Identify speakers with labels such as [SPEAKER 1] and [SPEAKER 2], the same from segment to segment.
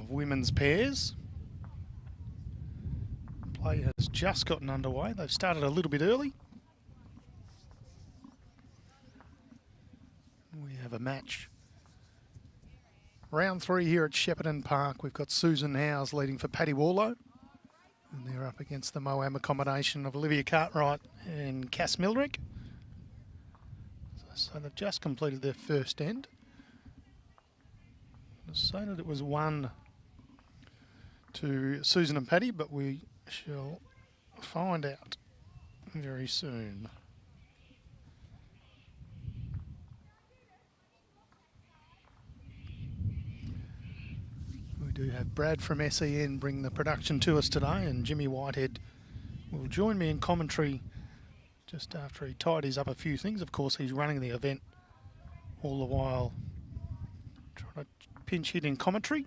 [SPEAKER 1] of women's pairs. Play has just gotten underway. They've started a little bit early. We have a match. Round 3 here at Shepparton Park. We've got Susan Howes leading for Paddy Whorlow. And they're up against the Moama combination of Olivia Cartwright and Cass Millerick. So they've just completed their first end. So that it was 1 to Susan and Paddy, but we shall find out very soon. We do have Brad from SEN bring the production to us today, and Jimmy Whitehead will join me in commentary just after he tidies up a few things. Of course, he's running the event all the while, trying to pinch hit in commentary.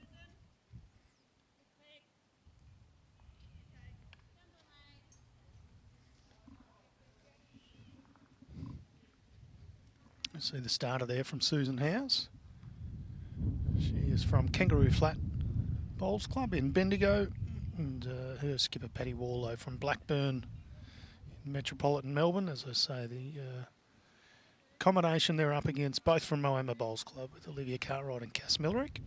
[SPEAKER 1] You see the starter there from Susan Howes. She is from Kangaroo Flat Bowls Club in Bendigo, and her skipper Paddy Whorlow from Blackburn in metropolitan Melbourne. As I say, the combination they're up against, both from Moama Bowls Club, with Olivia Cartwright and Cass Millerick.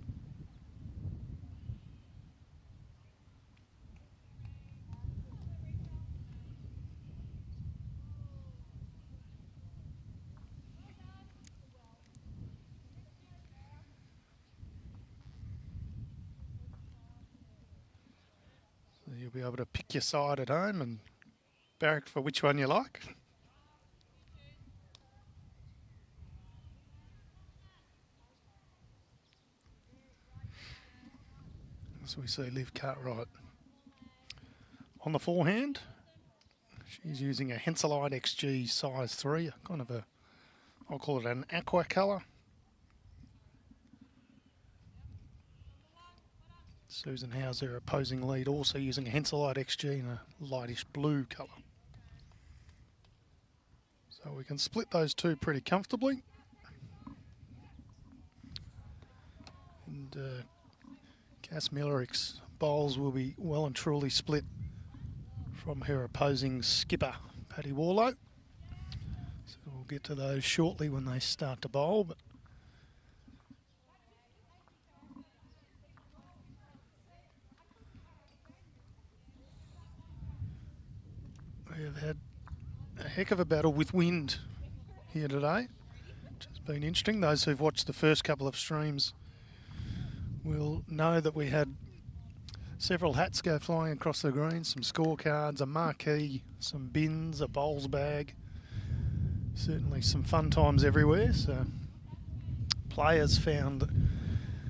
[SPEAKER 1] You'll be able to pick your side at home and barrack for which one you like. As we see Liv Cartwright on the forehand. She's using a Henselite XG size 3, kind of a, I'll call it an aqua colour. Susan Howes, her opposing lead, also using a Henselite XG in a lightish blue colour. So we can split those two pretty comfortably. And Cass Millerick's bowls will be well and truly split from her opposing skipper, Paddy Whorlow. So we'll get to those shortly when they start to bowl. But we have had a heck of a battle with wind here today, which has been interesting. Those who've watched the first couple of streams will know that we had several hats go flying across the green, some scorecards, a marquee, some bins, a bowls bag. Certainly some fun times everywhere. So players found,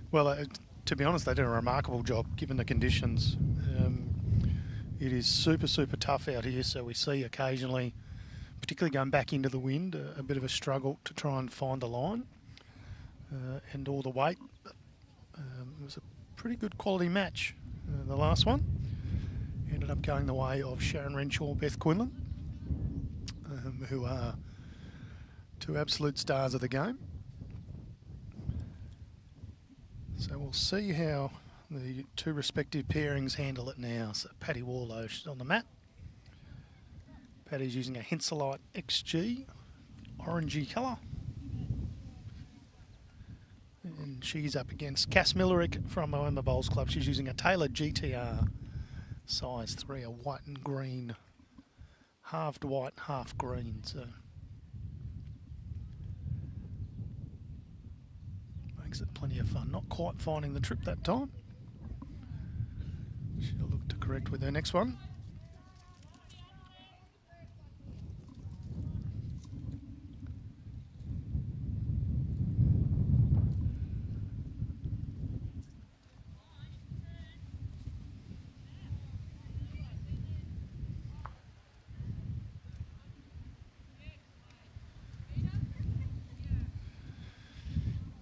[SPEAKER 1] well, to be honest, they did a remarkable job given the conditions. It is super, super tough out here, so we see occasionally, particularly going back into the wind, a bit of a struggle to try and find the line and all the weight. It was a pretty good quality match, the last one. Ended up going the way of Sharon Renshaw, Beth Quinlan, who are two absolute stars of the game. So we'll see how the two respective pairings handle it now. So Paddy Whorlow, she's on the mat. Paddy's using a Henselite XG, orangey colour. And she's up against Cass Millerick from Moama Bowls Club. She's using a Taylor GTR size 3, a white and green, halved white, half green. So makes it plenty of fun. Not quite finding the trip that time. She'll look to correct with her next one.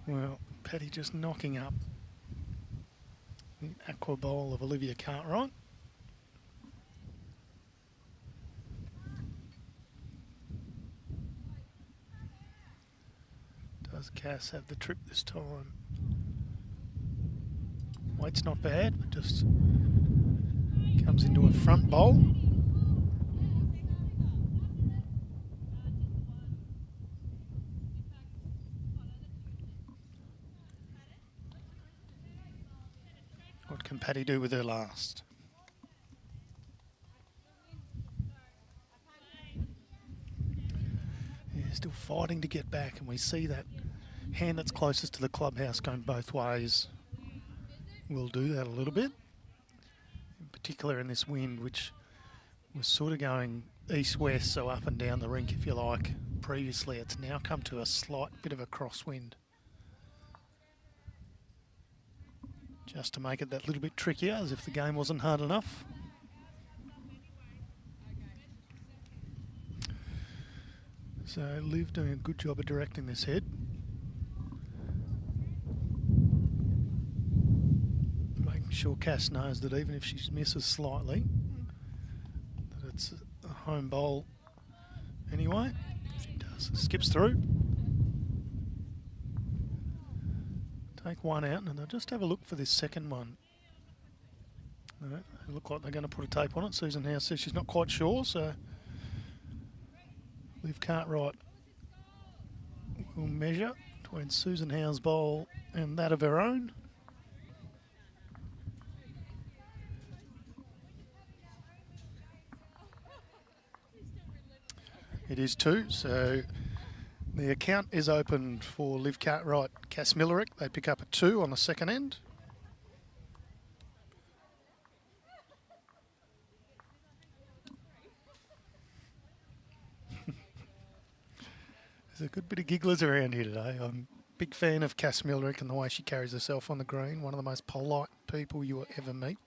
[SPEAKER 1] Well, Paddy just knocking up the aqua bowl of Olivia Cartwright. Does Cass have the trip this time? Weight's not bad, but just comes into a front bowl. What can Paddy do with her last? Yeah, still fighting to get back, and we see that hand that's closest to the clubhouse going both ways will do that a little bit. In particular in this wind, which was sort of going east-west, so up and down the rink, if you like. Previously, it's now come to a slight bit of a crosswind. Just to make it that little bit trickier, as if the game wasn't hard enough. So Liv doing a good job of directing this head. Making sure Cass knows that even if she misses slightly, that it's a home bowl anyway. She does. Skips through. Take one out, and they'll just have a look for this second one. They look like they're going to put a tape on it. Susan Howe says she's not quite sure, so Liv Cartwright will measure between Susan Howe's bowl and that of her own. It is 2, so the account is opened for Liv Cartwright, Cass Millerick. They pick up a 2 on the second end. There's a good bit of gigglers around here today. I'm a big fan of Cass Millerick and the way she carries herself on the green. One of the most polite people you will ever meet.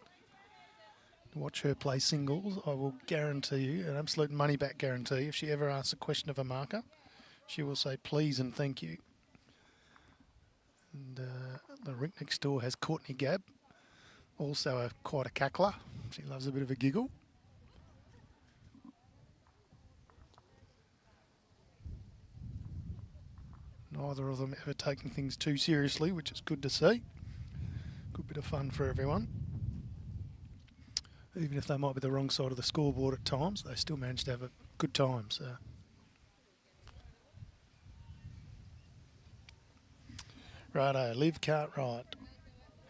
[SPEAKER 1] To watch her play singles, I will guarantee you, an absolute money-back guarantee, if she ever asks a question of a marker, she will say please and thank you. And the rink next door has Courtney Gabb, also quite a cackler. She loves a bit of a giggle. Neither of them ever taking things too seriously, which is good to see. Good bit of fun for everyone. Even if they might be the wrong side of the scoreboard at times, they still manage to have a good time. So. Righto, Liv Cartwright,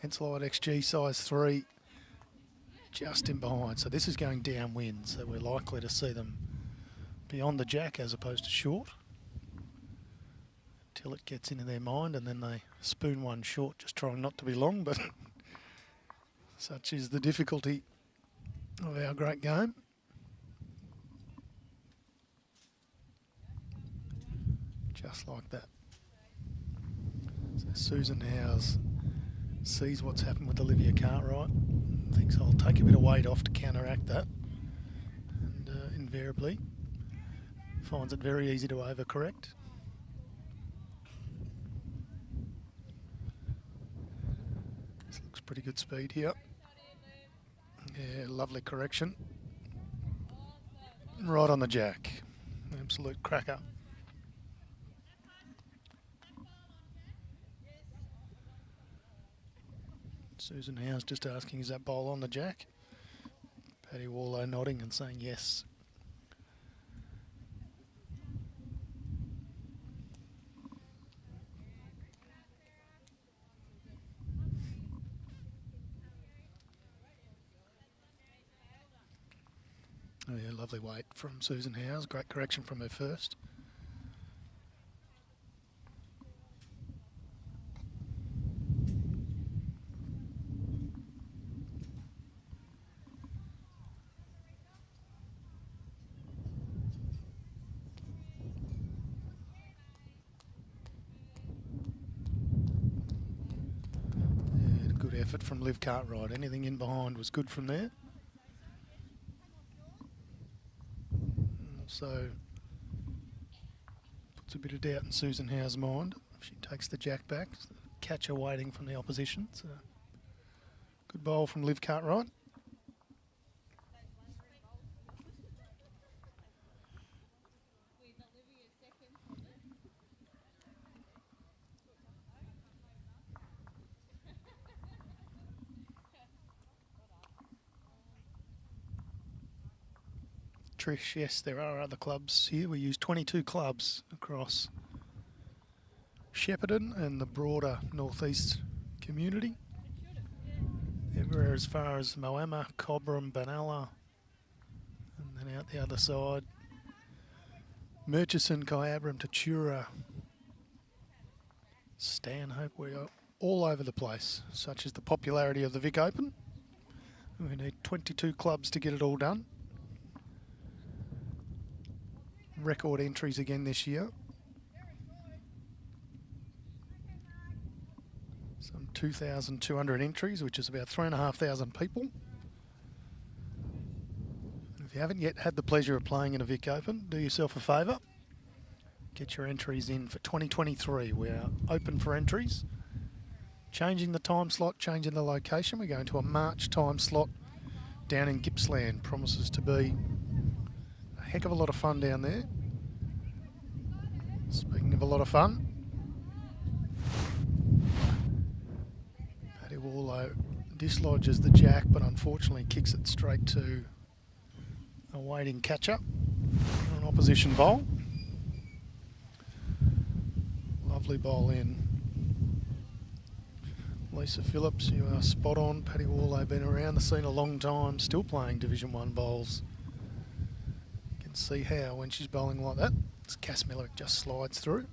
[SPEAKER 1] Henselite XG size 3, just in behind. So this is going downwind, so we're likely to see them beyond the jack as opposed to short. Until it gets into their mind, and then they spoon one short, just trying not to be long, but such is the difficulty of our great game. Just like that. So Susan Howes sees what's happened with Olivia Cartwright, thinks I'll take a bit of weight off to counteract that, and invariably finds it very easy to overcorrect. This looks pretty good speed here. Yeah, lovely correction. Right on the jack. Absolute cracker. Susan Howes just asking, is that bowl on the jack? Paddy Whorlow nodding and saying yes. Oh yeah, lovely weight from Susan Howes. Great correction from her first. Yeah, good effort from Liv Cartwright. Anything in behind was good from there. So puts a bit of doubt in Susan Howe's mind. She takes the jack back. Catcher waiting from the opposition. So good bowl from Liv Cartwright. Trish. Yes, there are other clubs here. We use 22 clubs across Shepparton and the broader northeast community. Everywhere as far as Moama, Cobram, Benalla, and then out the other side, Murchison, Kyabram, Tatura, Stanhope. We are all over the place, such as the popularity of the Vic Open. We need 22 clubs to get it all done. Record entries again this year. Some 2,200 entries, which is about 3,500 people. And if you haven't yet had the pleasure of playing in a Vic Open, do yourself a favour. Get your entries in for 2023. We are open for entries. Changing the time slot, changing the location. We're going to a March time slot down in Gippsland. Promises to be a heck of a lot of fun down there. Speaking of a lot of fun, Paddy Whorlow dislodges the jack, but unfortunately kicks it straight to a waiting catcher on an opposition bowl. Lovely bowl in. Lisa Phillips, you are spot on. Paddy Whorlow been around the scene a long time, still playing Division 1 bowls. You can see how when she's bowling like that, Cass Millerick just slides through.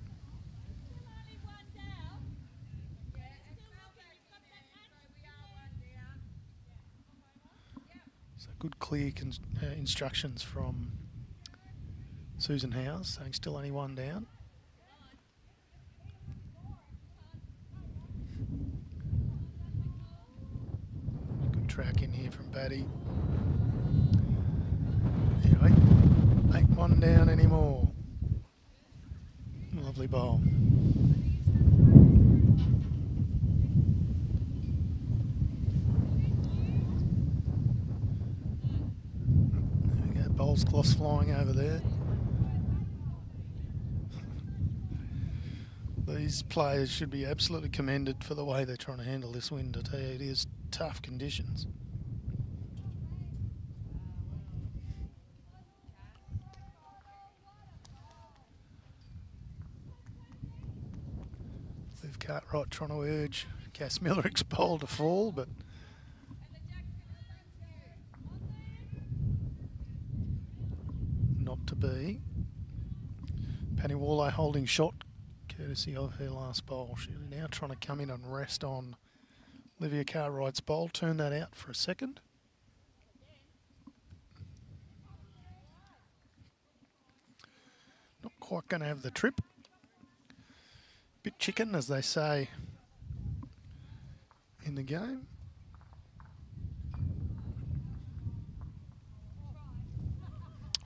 [SPEAKER 1] So good clear instructions from Susan Howes, saying still only one down. Track in here from Paddy. Anyway, ain't one down anymore. Lovely bowl. There we go, bowls cloths flying over there. These players should be absolutely commended for the way they're trying to handle this wind. I tell you, it is tough conditions. Liv Cartwright trying to urge Cass Millerick's bowl to fall, but not to be. Paddy Whorlow holding shot, courtesy of her last bowl. She's now trying to come in and rest on Olivia Cartwright's bowl. Turn that out for a second. Not quite going to have the trip. Bit chicken, as they say in the game.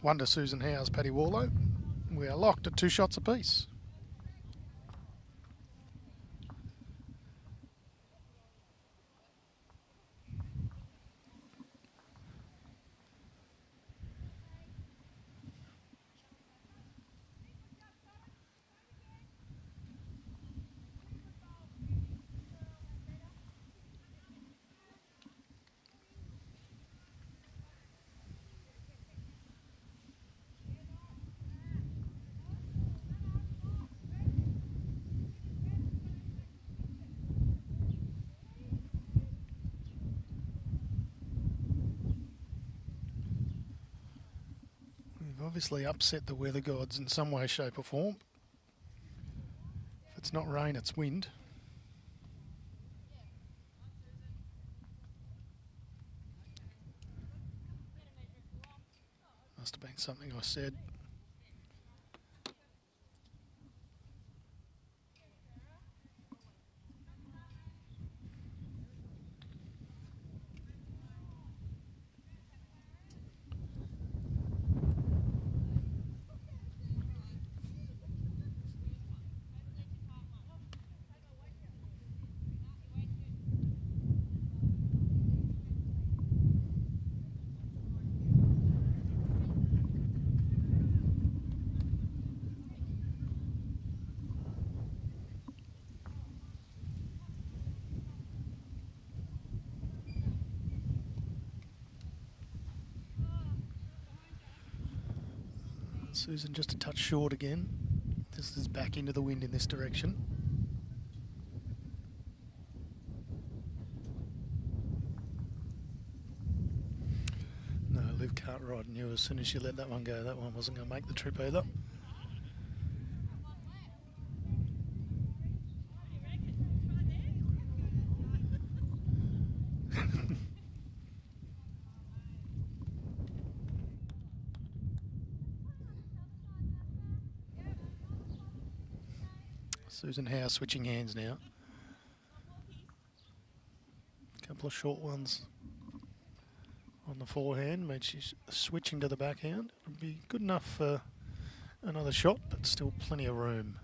[SPEAKER 1] One to Susan Howes, Paddy Whorlow. We are locked at 2 shots apiece. Obviously upset the weather gods in some way, shape or form. If it's not rain, it's wind. Must have been something I said. Susan just a touch short again. This is back into the wind in this direction. No, Liv Cartwright knew as soon as she let that one go, that one wasn't going to make the trip either. Susan Howe switching hands now. A couple of short ones on the forehand, but she's switching to the backhand. It'll be good enough for another shot, but still plenty of room.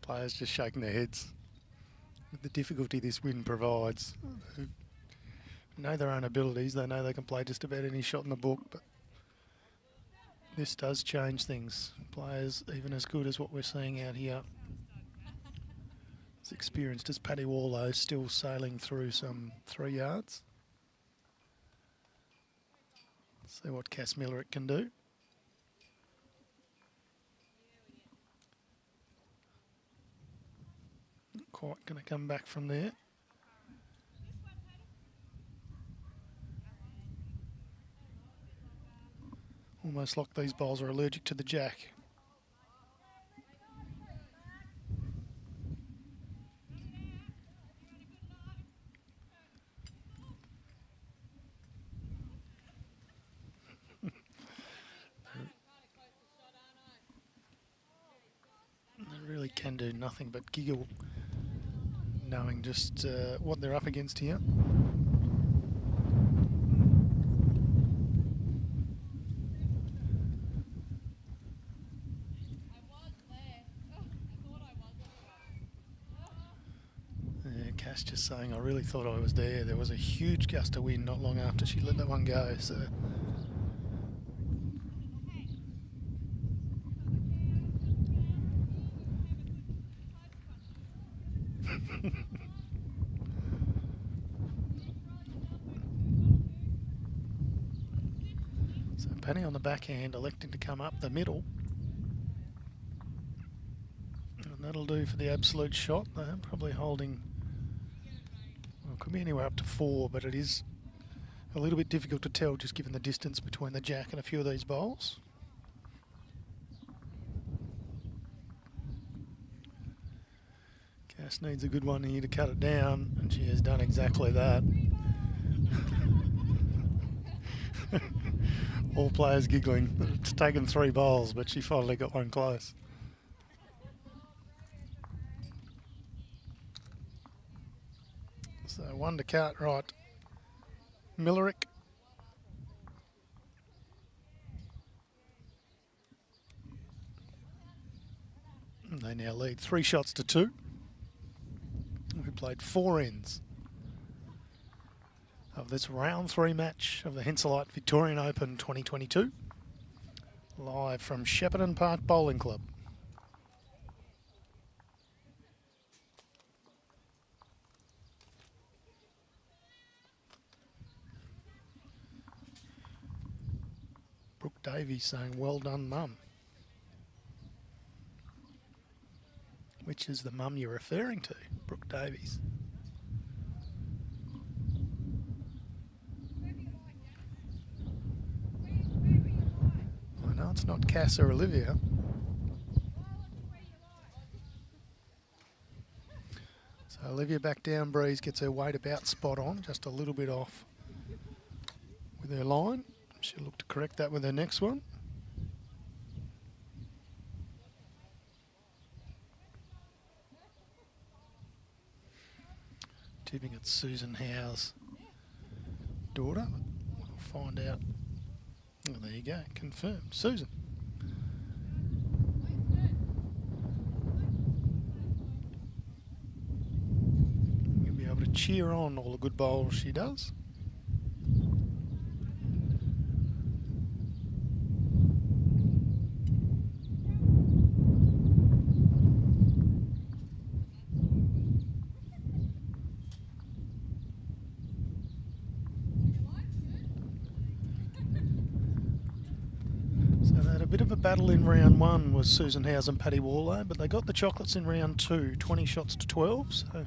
[SPEAKER 1] Players just shaking their heads with the difficulty this wind provides. Who know their own abilities, they know they can play just about any shot in the book, but this does change things. Players even as good as what we're seeing out here, as experienced as Paddy Whorlow, still sailing through some 3 yards. See what Cass Millerick can do. Quite going to come back from there. Almost like these bowls are allergic to the jack. They really can do nothing but giggle, knowing just what they're up against here. Cass just saying, I really thought I was there. There was a huge gust of wind not long after she let that one go. So so Penny on the backhand electing to come up the middle. And that'll do for the absolute shot. They're probably holding, well, it could be anywhere up to 4, but it is a little bit difficult to tell just given the distance between the jack and a few of these bowls. Cass needs a good one here to cut it down, and she has done exactly that. All players giggling. It's taken 3 bowls, but she finally got one close. So 1 to Cartwright. Millerick. And they now lead 3 shots to 2. We played 4 ends of this round 3 match of the Henselite Victorian Open 2022, live from Shepparton Park Bowling Club. Brooke Davies saying, well done, Mum. Which is the mum you're referring to, Brooke Davies? I know it's not Cass or Olivia. So Olivia back down breeze, gets her weight about spot on, just a little bit off with her line. She'll look to correct that with her next one. tipping it's Susan Howe's daughter. We'll find out. Oh, there you go, confirmed. Susan. You'll be able to cheer on all the good bowls she does. Bit of a battle in round one was Susan Howes and Paddy Whorlow, but they got the chocolates in round two, 20 shots to 12. So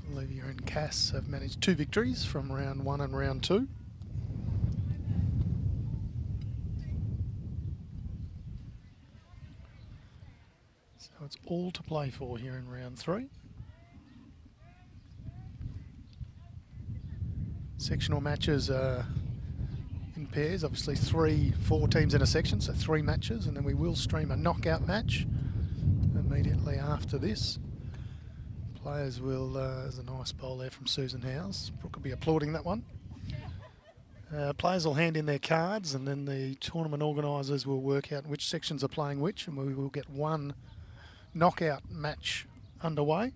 [SPEAKER 1] Olivia and Cass have managed 2 victories from round 1 and round 2. So it's all to play for here in round 3. Sectional matches are in pairs, obviously 4 teams in a section, so 3 matches, and then we will stream a knockout match immediately after this. Players will, there's a nice bowl there from Susan Howes. Brooke will be applauding that one. Players will hand in their cards, and then the tournament organisers will work out which sections are playing which, and we will get one knockout match underway.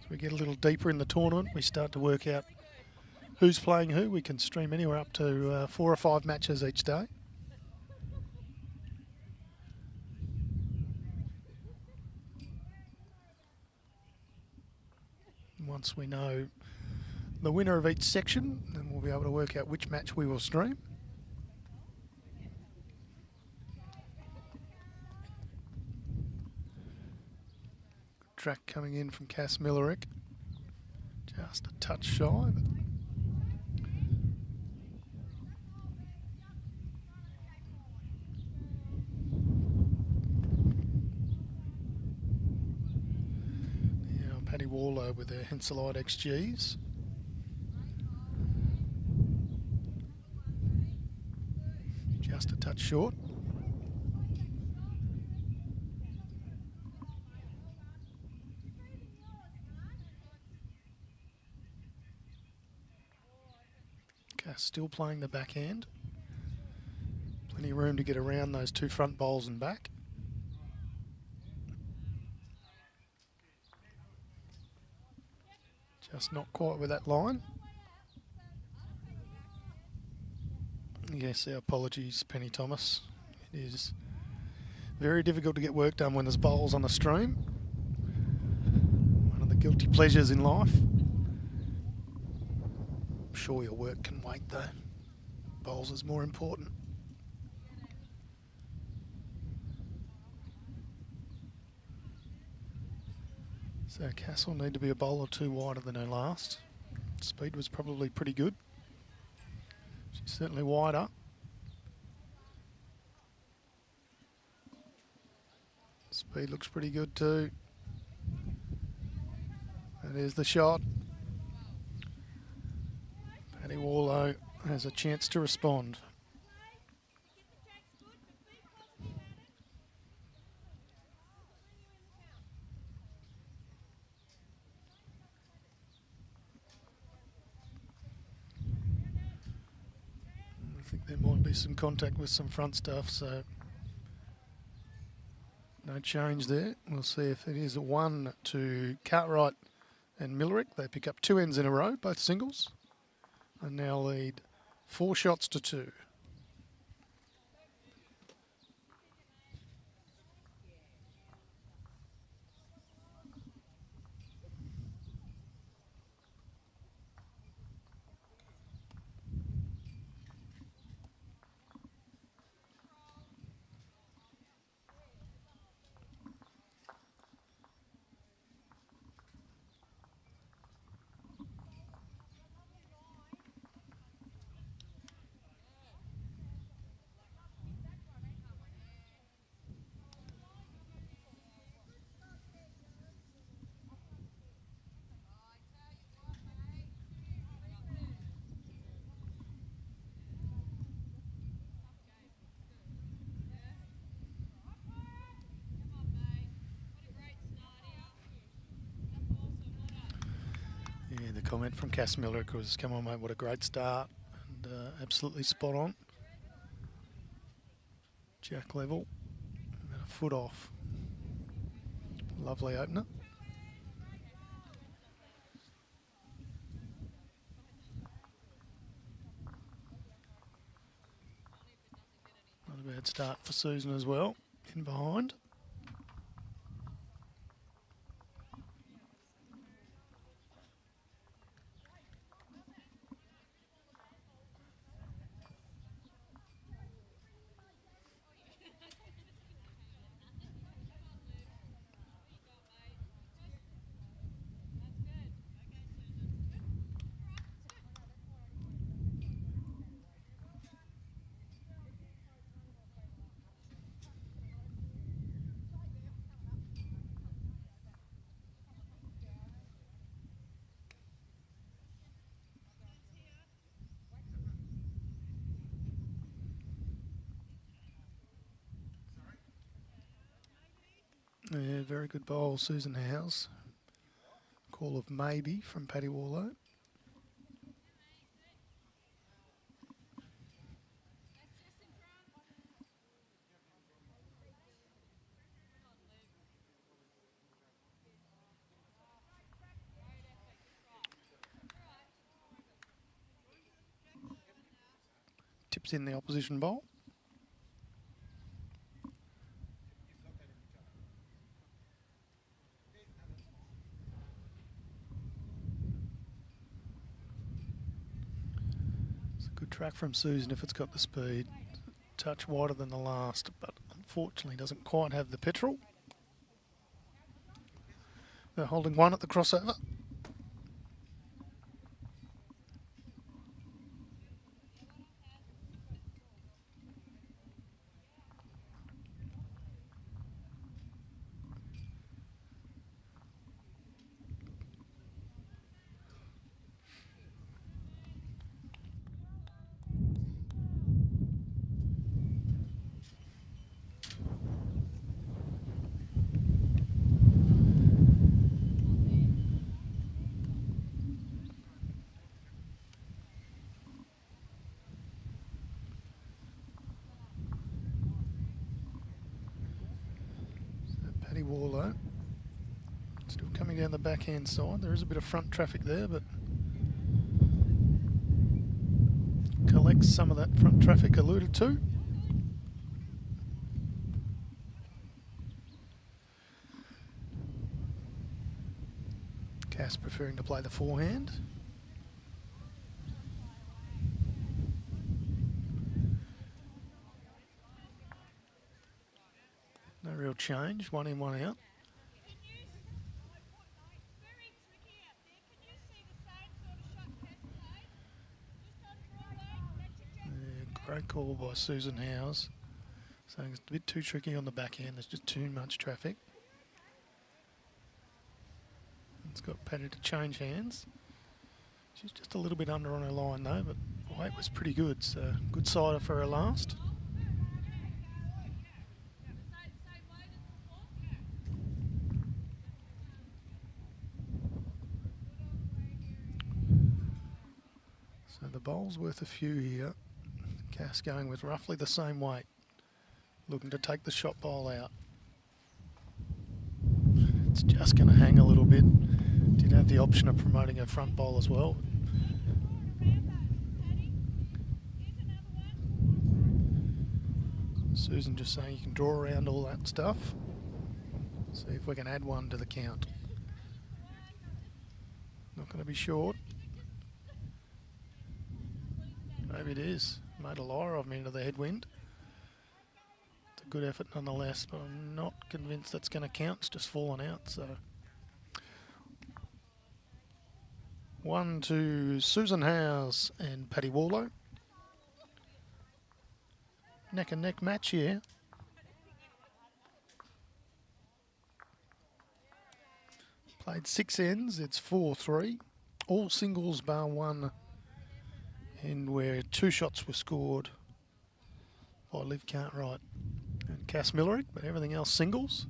[SPEAKER 1] As we get a little deeper in the tournament, we start to work out who's playing who. We can stream anywhere up to 4 or 5 matches each day. Once we know the winner of each section, then we'll be able to work out which match we will stream. Good track coming in from Cass Millerick. Just a touch shy, but Paddy Whorlow with their Henselite XGs. Just a touch short. Cass still playing the backhand. Plenty of room to get around those 2 front bowls and back. Just not quite with that line. Yes, our apologies, Penny Thomas. It is very difficult to get work done when there's bowls on the stream. One of the guilty pleasures in life. I'm sure your work can wait though. Bowls is more important. So Cass will need to be a bowl or 2 wider than her last. Speed was probably pretty good. She's certainly wider. Speed looks pretty good too. And there's the shot. Paddy Whorlow has a chance to respond. I think there might be some contact with some front stuff, so no change there. We'll see if it is a 1 to Cartwright and Millerick. They pick up 2 ends in a row, both singles, and now lead 4 shots to 2. comment from Cass Millerick was, come on mate, what a great start, and absolutely spot on. Jack level, about a foot off. Lovely opener. Not a bad start for Susan as well, in behind. Yeah, very good bowl, Susan Howes. Call of maybe from Paddy Whorlow. Tips in the opposition bowl. Good track from Susan if it's got the speed. Touch wider than the last, but unfortunately doesn't quite have the petrol. They're holding one at the crossover. Whorlow. Still coming down the backhand side. There is a bit of front traffic there, but collects some of that front traffic alluded to. Cass preferring to play the forehand. No real change, one in, one out. Yeah, great call by Susan Howes. Saying it's a bit too tricky on the backhand, there's just too much traffic. It's got Paddy to change hands. She's just a little bit under on her line though, but weight was pretty good, so good sider for her last. So the bowl's worth a few here. Cass going with roughly the same weight. Looking to take the shot bowl out. It's just going to hang a little bit. Did have the option of promoting her front bowl as well. Susan just saying you can draw around all that stuff. See if we can add one to the count. Not going to be short. Maybe it is. Made a liar of me into the headwind. It's a good effort nonetheless, but I'm not convinced that's going to count. It's just fallen out, so. 1 to Susan Howes and Paddy Whorlow. Neck and neck match here. Played 6 ends, it's 4-3. All singles bar one, and where 2 shots were scored by Liv Cartwright and Cass Millerick, but everything else singles.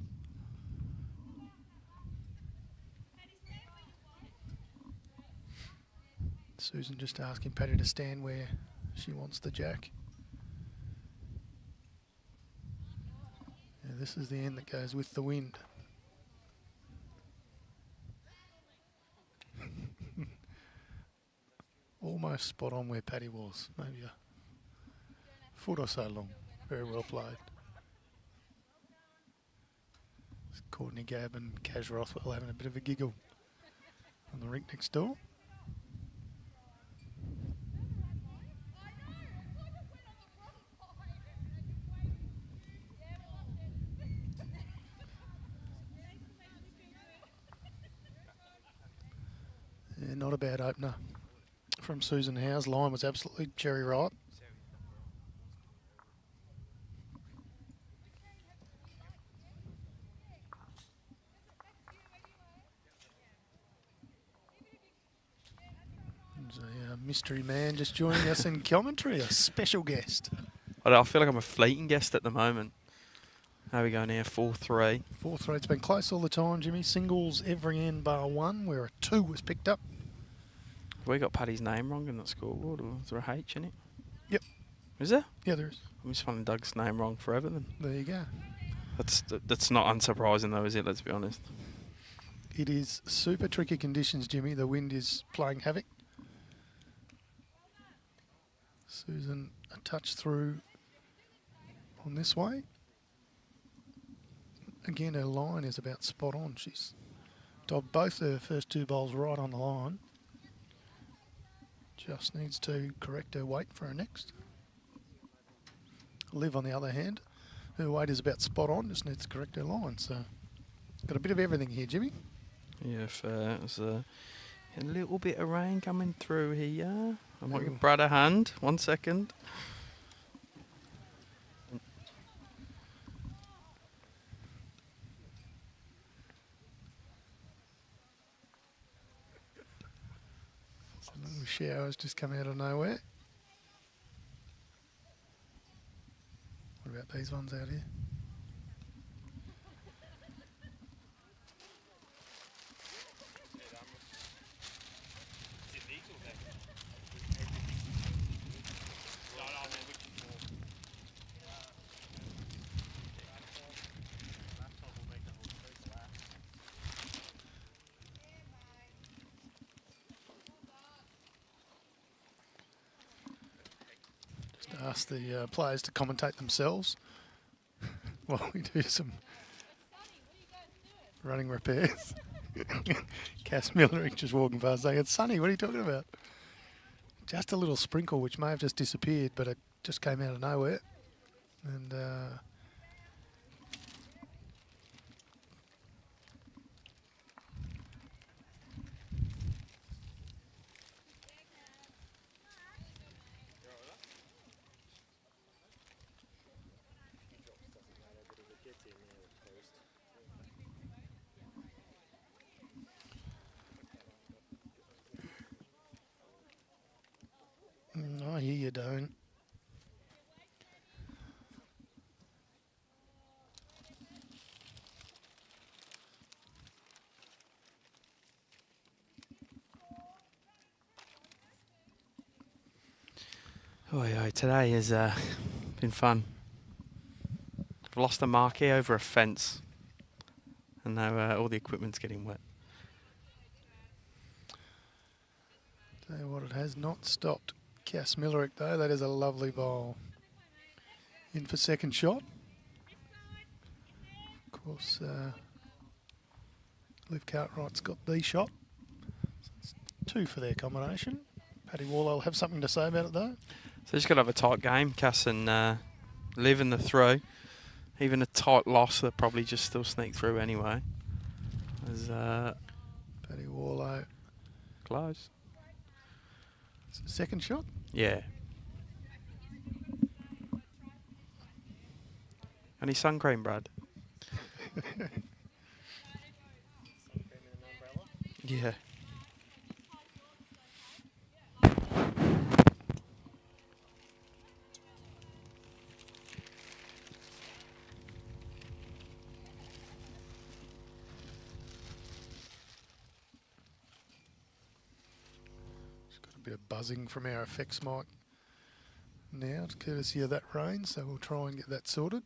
[SPEAKER 1] Susan just asking Paddy to stand where she wants the jack. Yeah, this is the end that goes with the wind. Almost spot on where Paddy was, maybe a foot or so long. Very well played. Courtney Gabb and Kaz Rothwell having a bit of a giggle on the rink next door. Yeah, not a bad opener from Susan Howe's. Line was absolutely cherry ripe. There's a mystery man just joining us in commentary, a special guest.
[SPEAKER 2] I feel like I'm a fleeting guest at the moment. How are we going here? 4-3.
[SPEAKER 1] 4-3. It's been close all the time, Jimmy. Singles every end bar one, where a 2 was picked up.
[SPEAKER 2] Have we got Paddy's name wrong in that scoreboard, or is there a H in it?
[SPEAKER 1] Yep.
[SPEAKER 2] Is there?
[SPEAKER 1] Yeah, there is.
[SPEAKER 2] I'm just finding Doug's name wrong forever then.
[SPEAKER 1] There you go.
[SPEAKER 2] That's not unsurprising though, is it? Let's be honest.
[SPEAKER 1] It is super tricky conditions, Jimmy. The wind is playing havoc. Susan a touch through on this way. Again, her line is about spot on. She's dobbed both her first 2 bowls right on the line. Just needs to correct her weight for her next. Liv, on the other hand, her weight is about spot on, just needs to correct her line. So, got a bit of everything here, Jimmy.
[SPEAKER 2] Yeah, if there's a little bit of rain coming through here. I might give Brad a hand. 1 second.
[SPEAKER 1] Some little showers just come out of nowhere. What about these ones out here? Ask the players to commentate themselves while we do some running repairs. Cass Millerick just walking past saying, "It's sunny, what are you talking about?" Just a little sprinkle which may have just disappeared, but it just came out of nowhere. And I hear you don't.
[SPEAKER 2] Oh yeah, today has been fun. I've lost a marquee over a fence, and now all the equipment's getting wet.
[SPEAKER 1] Tell you what, it has not stopped Cass Millerick though. That is a lovely bowl. In for second shot. Of course, Liv Cartwright's got the shot. So it's 2 for their combination. Paddy Whorlow will have something to say about it though.
[SPEAKER 2] So just got to have a tight game, Cass and Liv in the throw. Even a tight loss, they'll probably just still sneak through anyway. As
[SPEAKER 1] Paddy Whorlow.
[SPEAKER 2] Close.
[SPEAKER 1] It's the second shot.
[SPEAKER 2] Yeah. Any sun cream, Brad? Yeah.
[SPEAKER 1] bit of buzzing from our effects mic now, courtesy of that rain, so we'll try and get that sorted.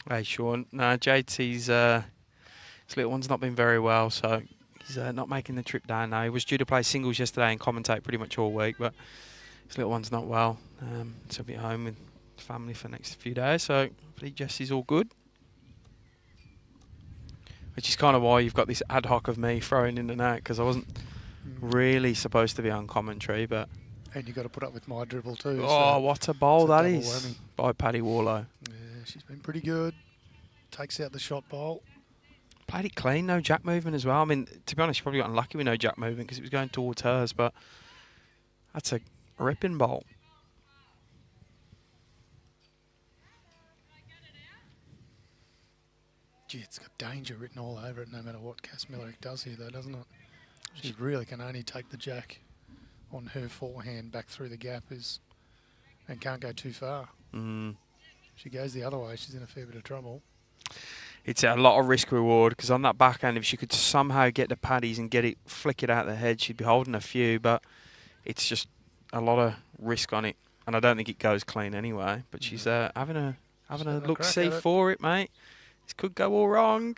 [SPEAKER 2] Hey, Sean. No, JT's his little one's not been very well, so he's not making the trip down now. He was due to play singles yesterday and commentate pretty much all week, but his little one's not well. So he'll be home with family for the next few days, so hopefully Jesse's all good. Which is kind of why you've got this ad hoc of me throwing in and out, because I wasn't really supposed to be on commentary, but...
[SPEAKER 1] And you've got to put up with my dribble too.
[SPEAKER 2] Oh,
[SPEAKER 1] so
[SPEAKER 2] what a bowl that is
[SPEAKER 1] whammy.
[SPEAKER 2] by Paddy Whorlow.
[SPEAKER 1] Yeah, she's been pretty good. Takes out the shot bowl.
[SPEAKER 2] Played it clean, no jack movement as well. I mean, to be honest, she probably got unlucky with no jack movement because it was going towards hers, but that's a ripping bowl.
[SPEAKER 1] Gee, it's got danger written all over it no matter what Cass Millerick does here though, doesn't it? She really can only take the jack on her forehand back through the gap and can't go too far. If she goes the other way, she's in a fair bit of trouble.
[SPEAKER 2] It's a lot of risk reward because on that backhand, if she could somehow get the paddies and get it, flick it out the head, she'd be holding a few, but it's just a lot of risk on it. And I don't think it goes clean anyway, but she's having a look-see for it, mate. This could go all wrong.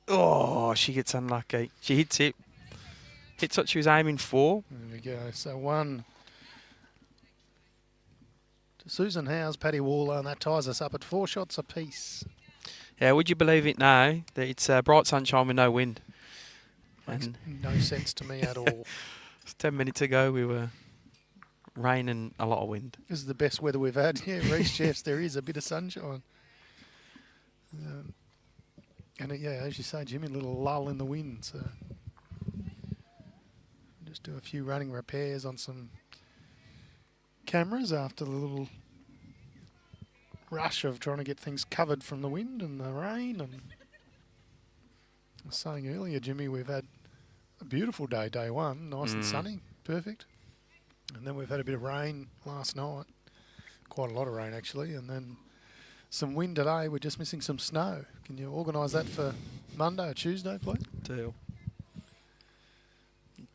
[SPEAKER 2] Oh, she gets unlucky. She hits it. Hits what she was aiming for.
[SPEAKER 1] There we go. So one to Susan Howes, Paddy Whorlow, and that ties us up at 4 shots apiece.
[SPEAKER 2] Yeah, would you believe it now that it's bright sunshine with no wind?
[SPEAKER 1] Makes no sense to me at all.
[SPEAKER 2] 10 minutes ago, we were rain and a lot of wind.
[SPEAKER 1] This is the best weather we've had. Yeah, Reece, yes, there is a bit of sunshine. Yeah, as you say, Jimmy, a little lull in the wind. So just do a few running repairs on some cameras after the little rush of trying to get things covered from the wind and the rain. And I was saying earlier, Jimmy, we've had a beautiful day, day one, nice and sunny, perfect. And then we've had a bit of rain last night, quite a lot of rain actually, and then some wind today. We're just missing some snow. Can you organise that for Monday or Tuesday, please?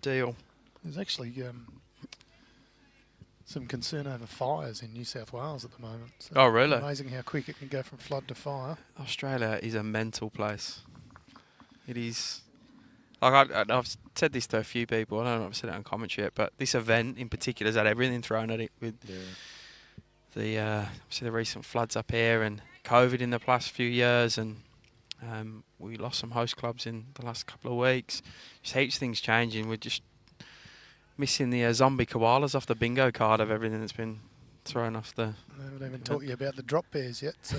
[SPEAKER 2] Deal.
[SPEAKER 1] There's actually some concern over fires in New South Wales at the moment. So
[SPEAKER 2] Oh, really?
[SPEAKER 1] Amazing how quick it can go from flood to fire.
[SPEAKER 2] Australia is a mental place. It is. Like I've said this to a few people. I don't know if I've said it on commentary yet, but this event in particular has had everything thrown at it with the obviously the recent floods up here and COVID in the past few years, and we lost some host clubs in the last couple of weeks. Just heaps of things changing. We're just missing the zombie koalas off the bingo card of everything that's been thrown off the...
[SPEAKER 1] I haven't even taught you about the drop bears yet. So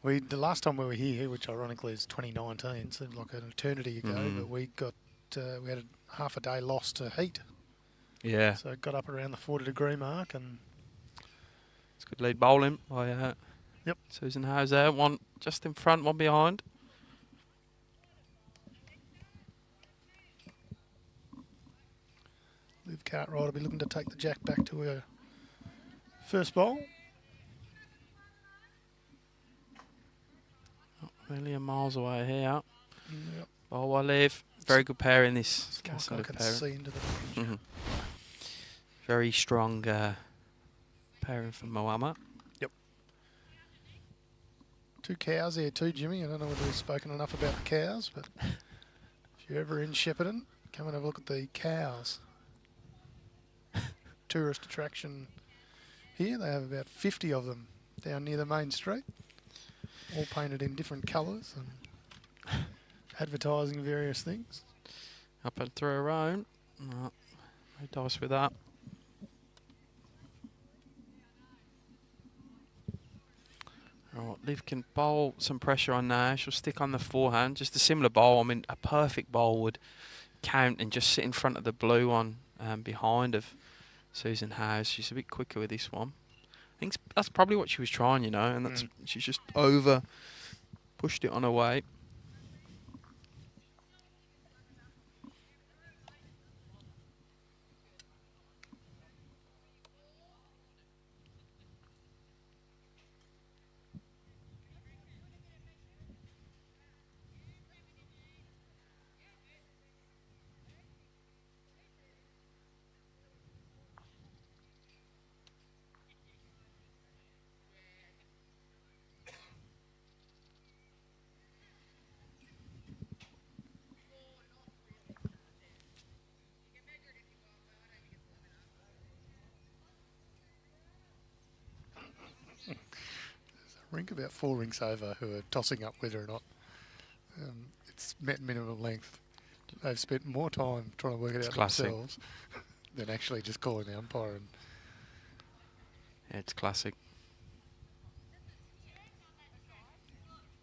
[SPEAKER 1] the last time we were here, which ironically is 2019, seemed like an eternity ago, but we had a half a day lost to heat.
[SPEAKER 2] Yeah.
[SPEAKER 1] So it got up around the 40-degree mark, and
[SPEAKER 2] it's good lead bowling by Susan Howes there. One just in front, one behind.
[SPEAKER 1] Liv Cartwright will be looking to take the jack back to her first bowl.
[SPEAKER 2] Not really a miles away here.
[SPEAKER 1] Yep.
[SPEAKER 2] Bowl by Liv. Very good pair in this.
[SPEAKER 1] It's like I can see into the
[SPEAKER 2] Very strong pairing from Moama.
[SPEAKER 1] Yep. 2 cows here too, Jimmy. I don't know whether we've spoken enough about the cows, but if you're ever in Shepparton, come and have a look at the cows. Tourist attraction here. They have about 50 of them down near the main street, all painted in different colours and advertising various things.
[SPEAKER 2] Up and through around. No dice with that. Right, Liv can bowl some pressure on now. She'll stick on the forehand. Just a similar bowl. I mean, a perfect bowl would count and just sit in front of the blue one behind of Susan Howes. She's a bit quicker with this one. I think that's probably what she was trying, you know, and that's she's just over pushed it on her way.
[SPEAKER 1] rink about 4 rinks over who are tossing up whether or not it's met minimum length. They've spent more time trying to work it out themselves than actually just calling the umpire. And
[SPEAKER 2] Yeah, it's classic.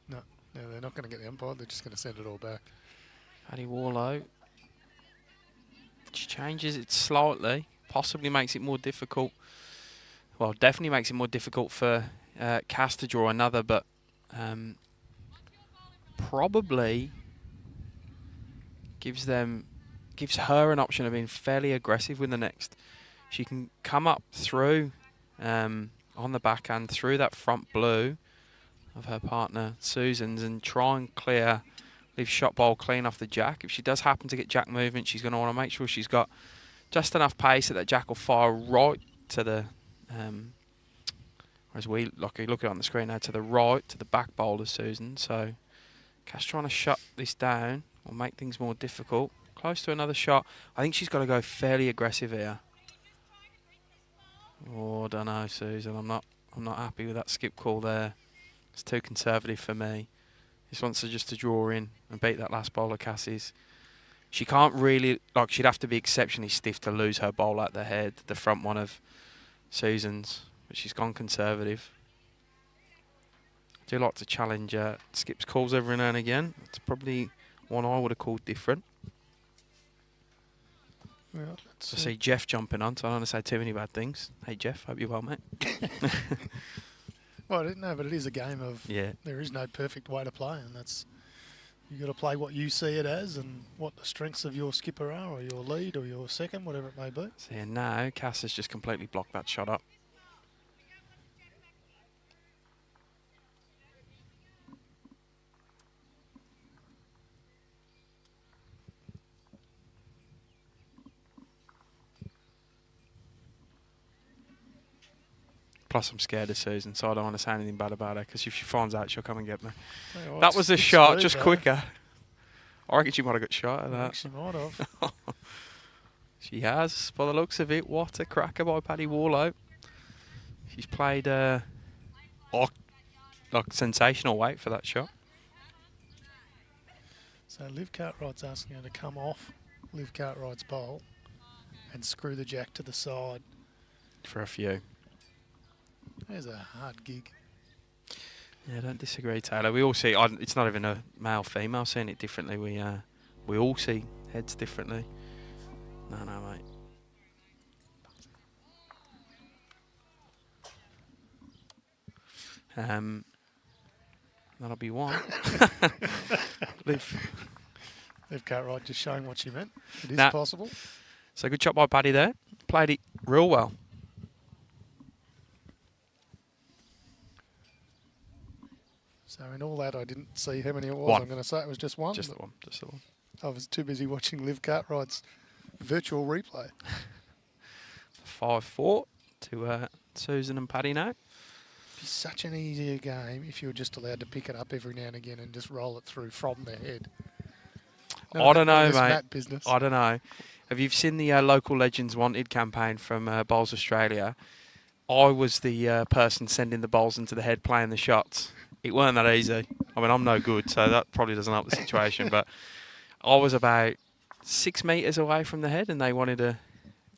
[SPEAKER 1] no, they're not going to get the umpire. They're just going to send it all back.
[SPEAKER 2] Paddy Whorlow. She changes it slightly. Possibly makes it more difficult. Well, definitely makes it more difficult for Cass to draw another, but probably gives her an option of being fairly aggressive with the next. She can come up through on the backhand through that front blue of her partner Susan's and try and leave shot bowl clean off the jack. If she does happen to get jack movement, she's going to want to make sure she's got just enough pace that jack will fire right to the as we look at it on the screen now, to the right, to the back bowl of Susan. So Cass trying to shut this down will make things more difficult. Close to another shot. I think she's got to go fairly aggressive here. Oh, I don't know, Susan. I'm not happy with that skip call there. It's too conservative for me. Just wants to just to draw in and beat that last bowl of Cassie's. She can't really, like, she'd have to be exceptionally stiff to lose her bowl at the head, the front one of Susan's, but she's gone conservative. I do like to challenge skips calls every now and again. It's probably one I would have called different.
[SPEAKER 1] Well,
[SPEAKER 2] I see Jeff jumping on, so I don't want to say too many bad things. Hey Jeff, hope you're well, mate.
[SPEAKER 1] Well, I didn't know, but it is a game of
[SPEAKER 2] yeah.
[SPEAKER 1] There is no perfect way to play, and that's you got to play what you see it as and what the strengths of your skipper are, or your lead, or your second, whatever it may be.
[SPEAKER 2] So yeah, now Cass has just completely blocked that shot up. Plus, I'm scared of Susan, so I don't want to say anything bad about her, because if she finds out, she'll come and get me.
[SPEAKER 1] Oh,
[SPEAKER 2] That was a shot, just quicker. I reckon she might have got shot at that.
[SPEAKER 1] She might have.
[SPEAKER 2] She has, by the looks of it. What a cracker by Paddy Whorlow. She's played like sensational weight for that shot.
[SPEAKER 1] So Liv Cartwright's asking her to come off Liv Cartwright's bowl and screw the jack to the side.
[SPEAKER 2] For a few.
[SPEAKER 1] There's a hard gig.
[SPEAKER 2] Yeah, I don't disagree, Taylor. We all see, it's not even a male-female seeing it differently. We all see heads differently. No, mate. That'll be one.
[SPEAKER 1] Liv Cartwright just showing what she meant. It is possible.
[SPEAKER 2] So good shot by Paddy there. Played it real well.
[SPEAKER 1] So in all that, I didn't see how many it was.
[SPEAKER 2] One.
[SPEAKER 1] I'm going to say it was just one.
[SPEAKER 2] Just the one. Just the one.
[SPEAKER 1] I was too busy watching Liv Cartwright's virtual replay.
[SPEAKER 2] 5-4 to Susan and Paddy now.
[SPEAKER 1] It'd be such an easier game if you were just allowed to pick it up every now and again and just roll it through from their head.
[SPEAKER 2] I don't know, mate.
[SPEAKER 1] Business.
[SPEAKER 2] I don't know. Have you seen the Local Legends Wanted campaign from Bowls Australia? I was the person sending the bowls into the head, playing the shots. It weren't that easy. I mean, I'm no good, so that probably doesn't help the situation. But I was about 6 metres away from the head, and they wanted to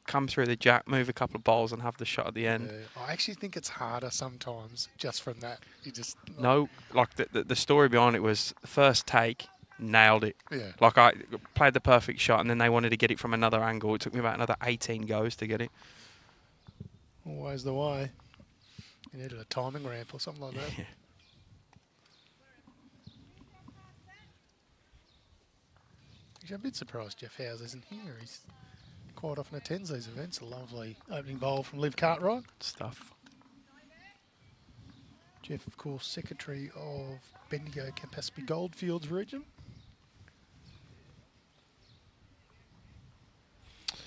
[SPEAKER 2] come through the jack, move a couple of bowls, and have the shot at the end.
[SPEAKER 1] Yeah, I actually think it's harder sometimes just from that. You just
[SPEAKER 2] no, like the story behind it was the first take, nailed it.
[SPEAKER 1] Yeah.
[SPEAKER 2] Like I played the perfect shot, and then they wanted to get it from another angle. It took me about another 18 goes to get it.
[SPEAKER 1] Always the way. You needed a timing ramp or something like that.
[SPEAKER 2] Yeah.
[SPEAKER 1] I'm a bit surprised Jeff Howes isn't here. He's quite often attends these events. A lovely opening bowl from Liv Cartwright.
[SPEAKER 2] Stuff.
[SPEAKER 1] Jeff, of course, Secretary of Bendigo Campaspe Goldfields region.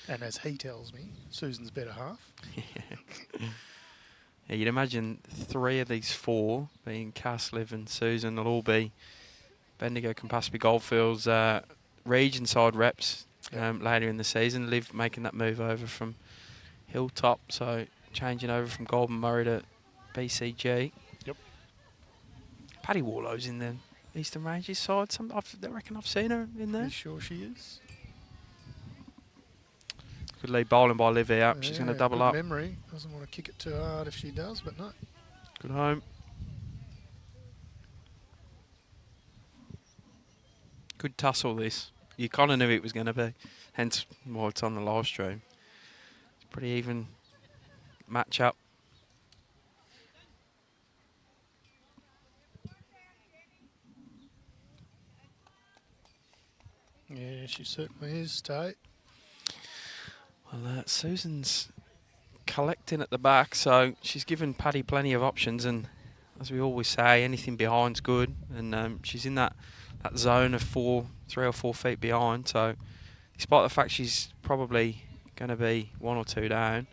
[SPEAKER 1] And as he tells me, Susan's better half.
[SPEAKER 2] Yeah, you'd imagine 3 of these 4, being Cass, Liv and Susan, will all be Bendigo Campaspe Goldfields region side reps later in the season. Liv making that move over from Hilltop, so changing over from Goulburn Murray to BCG.
[SPEAKER 1] Yep.
[SPEAKER 2] Paddy Whorlow's in the Eastern Ranges side. I reckon I've seen her in there.
[SPEAKER 1] You sure she is?
[SPEAKER 2] Good lead bowling by Liv here. She's going to double
[SPEAKER 1] good
[SPEAKER 2] up.
[SPEAKER 1] memory. Doesn't want to kick it too hard if she does, but no.
[SPEAKER 2] Good home. Good tussle this. You kind of knew it was going to be. Hence why it's on the live stream. It's pretty even match up.
[SPEAKER 1] Yeah, she certainly is, Tate.
[SPEAKER 2] Well, Susan's collecting at the back, so she's given Paddy plenty of options, and as we always say, anything behind's good, and she's in that zone of 3 or 4 feet behind, so despite the fact she's probably going to be 1 or 2 down,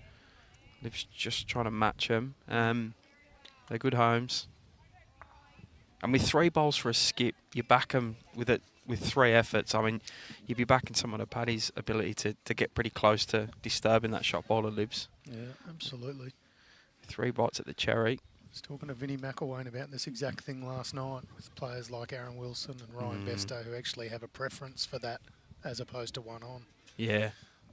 [SPEAKER 2] Liv's just trying to match them. They're good homes. And with 3 bowls for a skip, you back them with 3 efforts. I mean, you'd be backing someone of Paddy's ability to get pretty close to disturbing that shot bowler Liv's.
[SPEAKER 1] Yeah, absolutely.
[SPEAKER 2] 3 bites at the cherry.
[SPEAKER 1] I was talking to Vinnie McElwain about this exact thing last night with players like Aaron Wilson and Ryan Besto who actually have a preference for that as opposed to 1 on.
[SPEAKER 2] Yeah.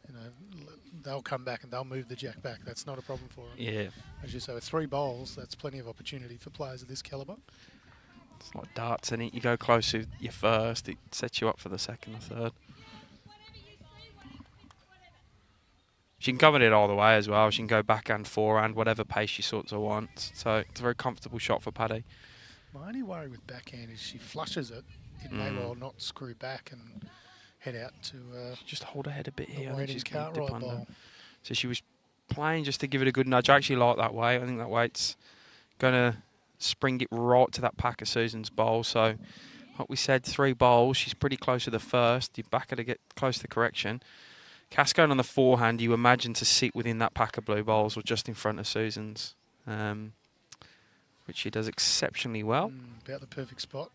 [SPEAKER 1] You know, they'll come back and they'll move the jack back. That's not a problem for them.
[SPEAKER 2] Yeah.
[SPEAKER 1] As you say, with 3 bowls, that's plenty of opportunity for players of this calibre.
[SPEAKER 2] It's like darts, and you go close to your first, it sets you up for the second or third. She can cover it all the way as well. She can go backhand, forehand, whatever pace she sorts of wants. So it's a very comfortable shot for Paddy.
[SPEAKER 1] My only worry with backhand is she flushes it. It may well not screw back and head out to
[SPEAKER 2] just hold her head a bit here. I think she's going to dip
[SPEAKER 1] Cartwright
[SPEAKER 2] under.
[SPEAKER 1] bowl.
[SPEAKER 2] So she was playing just to give it a good nudge. I actually like that way. I think that way it's going to spring it right to that pack of Susan's bowl. So like we said, 3 bowls. She's pretty close to the first. You back her to get close to correction. Cass going on the forehand, you imagine to sit within that pack of blue bowls or just in front of Susan's, which she does exceptionally well.
[SPEAKER 1] About the perfect spot.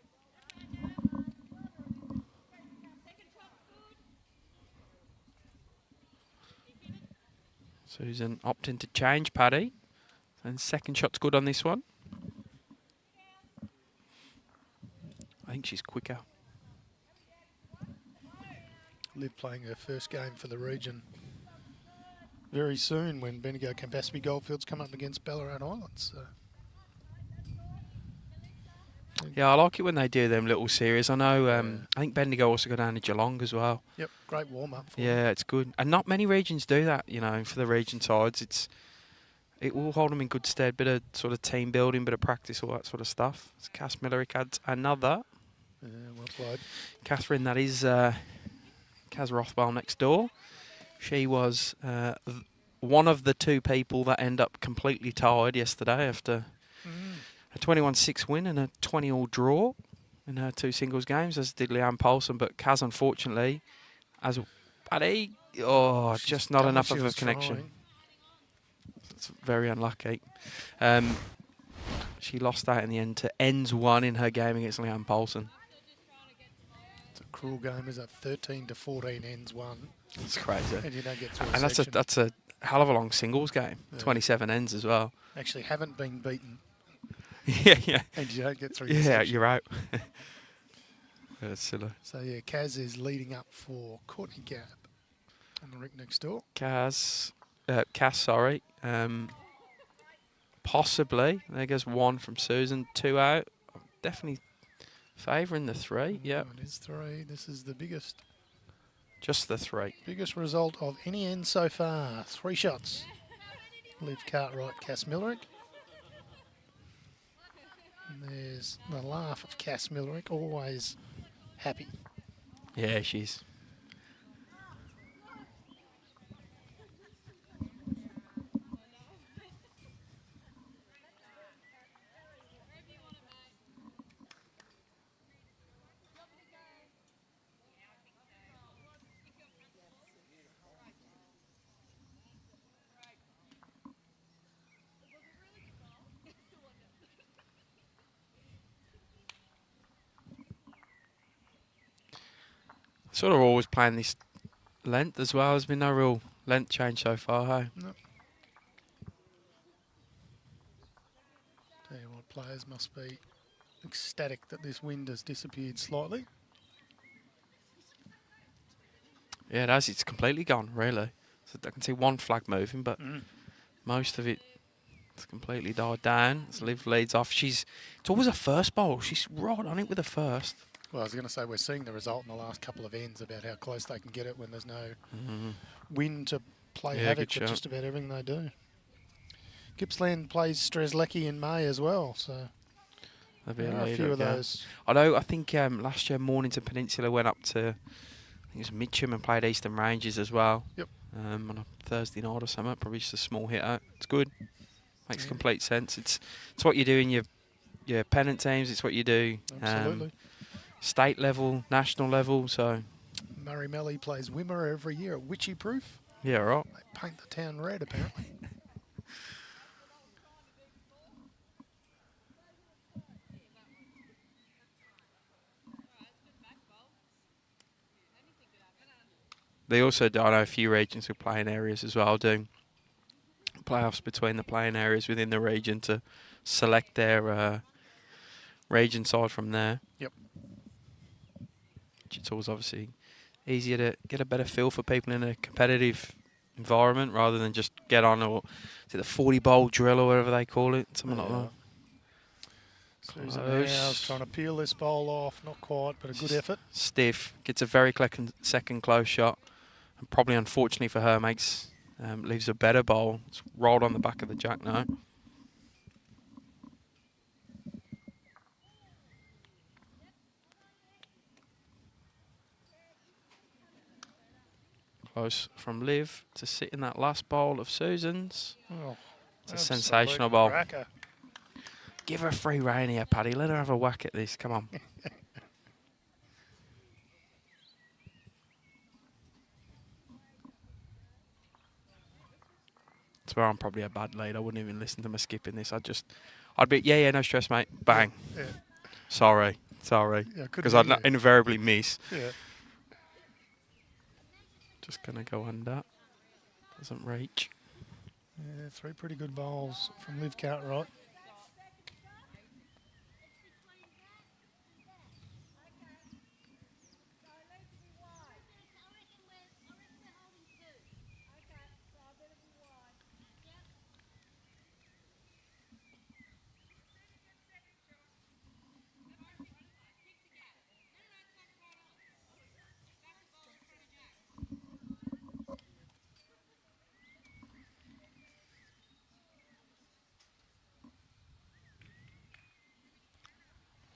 [SPEAKER 2] Susan opting to change Paddy. And second shot's good on this one. I think she's quicker.
[SPEAKER 1] Liv playing her first game for the region very soon when Bendigo Campaspe Goldfields come up against Ballarat Islands. So.
[SPEAKER 2] Yeah, I like it when they do them little series. I know, I think Bendigo also go down to Geelong as well.
[SPEAKER 1] Yep, great warm-up.
[SPEAKER 2] Yeah, it's good. And not many regions do that, you know, for the region sides. It will hold them in good stead. Bit of sort of team building, bit of practice, all that sort of stuff. So Cass Millerick adds another.
[SPEAKER 1] Yeah, well played.
[SPEAKER 2] Catherine, that is Kaz Rothwell next door. She was one of the 2 people that end up completely tied yesterday after a 21-6 win and a 20-all draw in her 2 singles games, as did Leanne Paulson. But Kaz, unfortunately, as Paddy, just not enough of a connection.
[SPEAKER 1] Trying.
[SPEAKER 2] It's very unlucky. She lost out in the end to ends 1 in her game against Leanne Paulson.
[SPEAKER 1] It's a cruel game, is it? 13-14 ends 1.
[SPEAKER 2] It's crazy.
[SPEAKER 1] And you don't get through
[SPEAKER 2] And that's a hell of a long singles game. Yeah. 27 ends as well.
[SPEAKER 1] Actually haven't been beaten.
[SPEAKER 2] yeah.
[SPEAKER 1] And you don't get through
[SPEAKER 2] the
[SPEAKER 1] section.
[SPEAKER 2] You're out. That's silly.
[SPEAKER 1] So yeah, Kaz is leading up for Courtney Gap on the rink next door.
[SPEAKER 2] Cass, sorry. Possibly. There goes 1 from Susan, 2 out. Definitely favouring the 3. Yep.
[SPEAKER 1] It is 3. This is the biggest.
[SPEAKER 2] Just the 3.
[SPEAKER 1] Biggest result of any end so far. 3 shots. Liv Cartwright, Cass Millerick. And there's the laugh of Cass Millerick, always happy.
[SPEAKER 2] Yeah, she's. Sort of always playing this length as well. There's been no real length change so far, hey?
[SPEAKER 1] No. Tell you what, players must be ecstatic that this wind has disappeared slightly.
[SPEAKER 2] Yeah, it has. It's completely gone, really. So I can see one flag moving, but most of it's completely died down. So Liv leads off. It's always a first bowl. She's right on it with a first.
[SPEAKER 1] Well, I was going to say we're seeing the result in the last couple of ends about how close they can get it when there's no wind to play havoc with just about everything they do. Gippsland plays Strzelecki in May as well, so there are a few of those.
[SPEAKER 2] Although I think last year Mornington Peninsula went up to, I think it was Mitcham, and played Eastern Rangers as well.
[SPEAKER 1] Yep.
[SPEAKER 2] On a Thursday night or something, probably just a small hit out. It's good. Makes complete sense. It's what you do in your pennant teams. It's what you do.
[SPEAKER 1] Absolutely.
[SPEAKER 2] State level, national level. So
[SPEAKER 1] Murray Melly plays Wimmera every year at Witchy Proof.
[SPEAKER 2] Yeah, right.
[SPEAKER 1] They paint the town red, apparently.
[SPEAKER 2] They also do, I know a few regions who play in areas as well, doing playoffs between the playing areas within the region to select their region side from there.
[SPEAKER 1] Yep.
[SPEAKER 2] It's always obviously easier to get a better feel for people in a competitive environment rather than just get on, or is it the 40 bowl drill or whatever they call it, something like that.
[SPEAKER 1] Susan Howes trying to peel this bowl off, not quite, but a good effort.
[SPEAKER 2] Stiff, gets a very second close shot, and probably unfortunately for her leaves a better bowl. It's rolled on the back of the jack now. Close from Liv to sit in that last bowl of Susan's.
[SPEAKER 1] Oh,
[SPEAKER 2] it's a sensational bowl.
[SPEAKER 1] Cracker.
[SPEAKER 2] Give her a free rein here, Paddy. Let her have a whack at this. Come on. That's where I'm probably a bad lead. I wouldn't even listen to my skipping this. I'd be, yeah, no stress, mate. Bang.
[SPEAKER 1] Yeah.
[SPEAKER 2] Sorry. Because I'd invariably miss.
[SPEAKER 1] Yeah.
[SPEAKER 2] Just going to go under. Doesn't reach.
[SPEAKER 1] Yeah, 3 pretty good bowls from Liv Cartwright.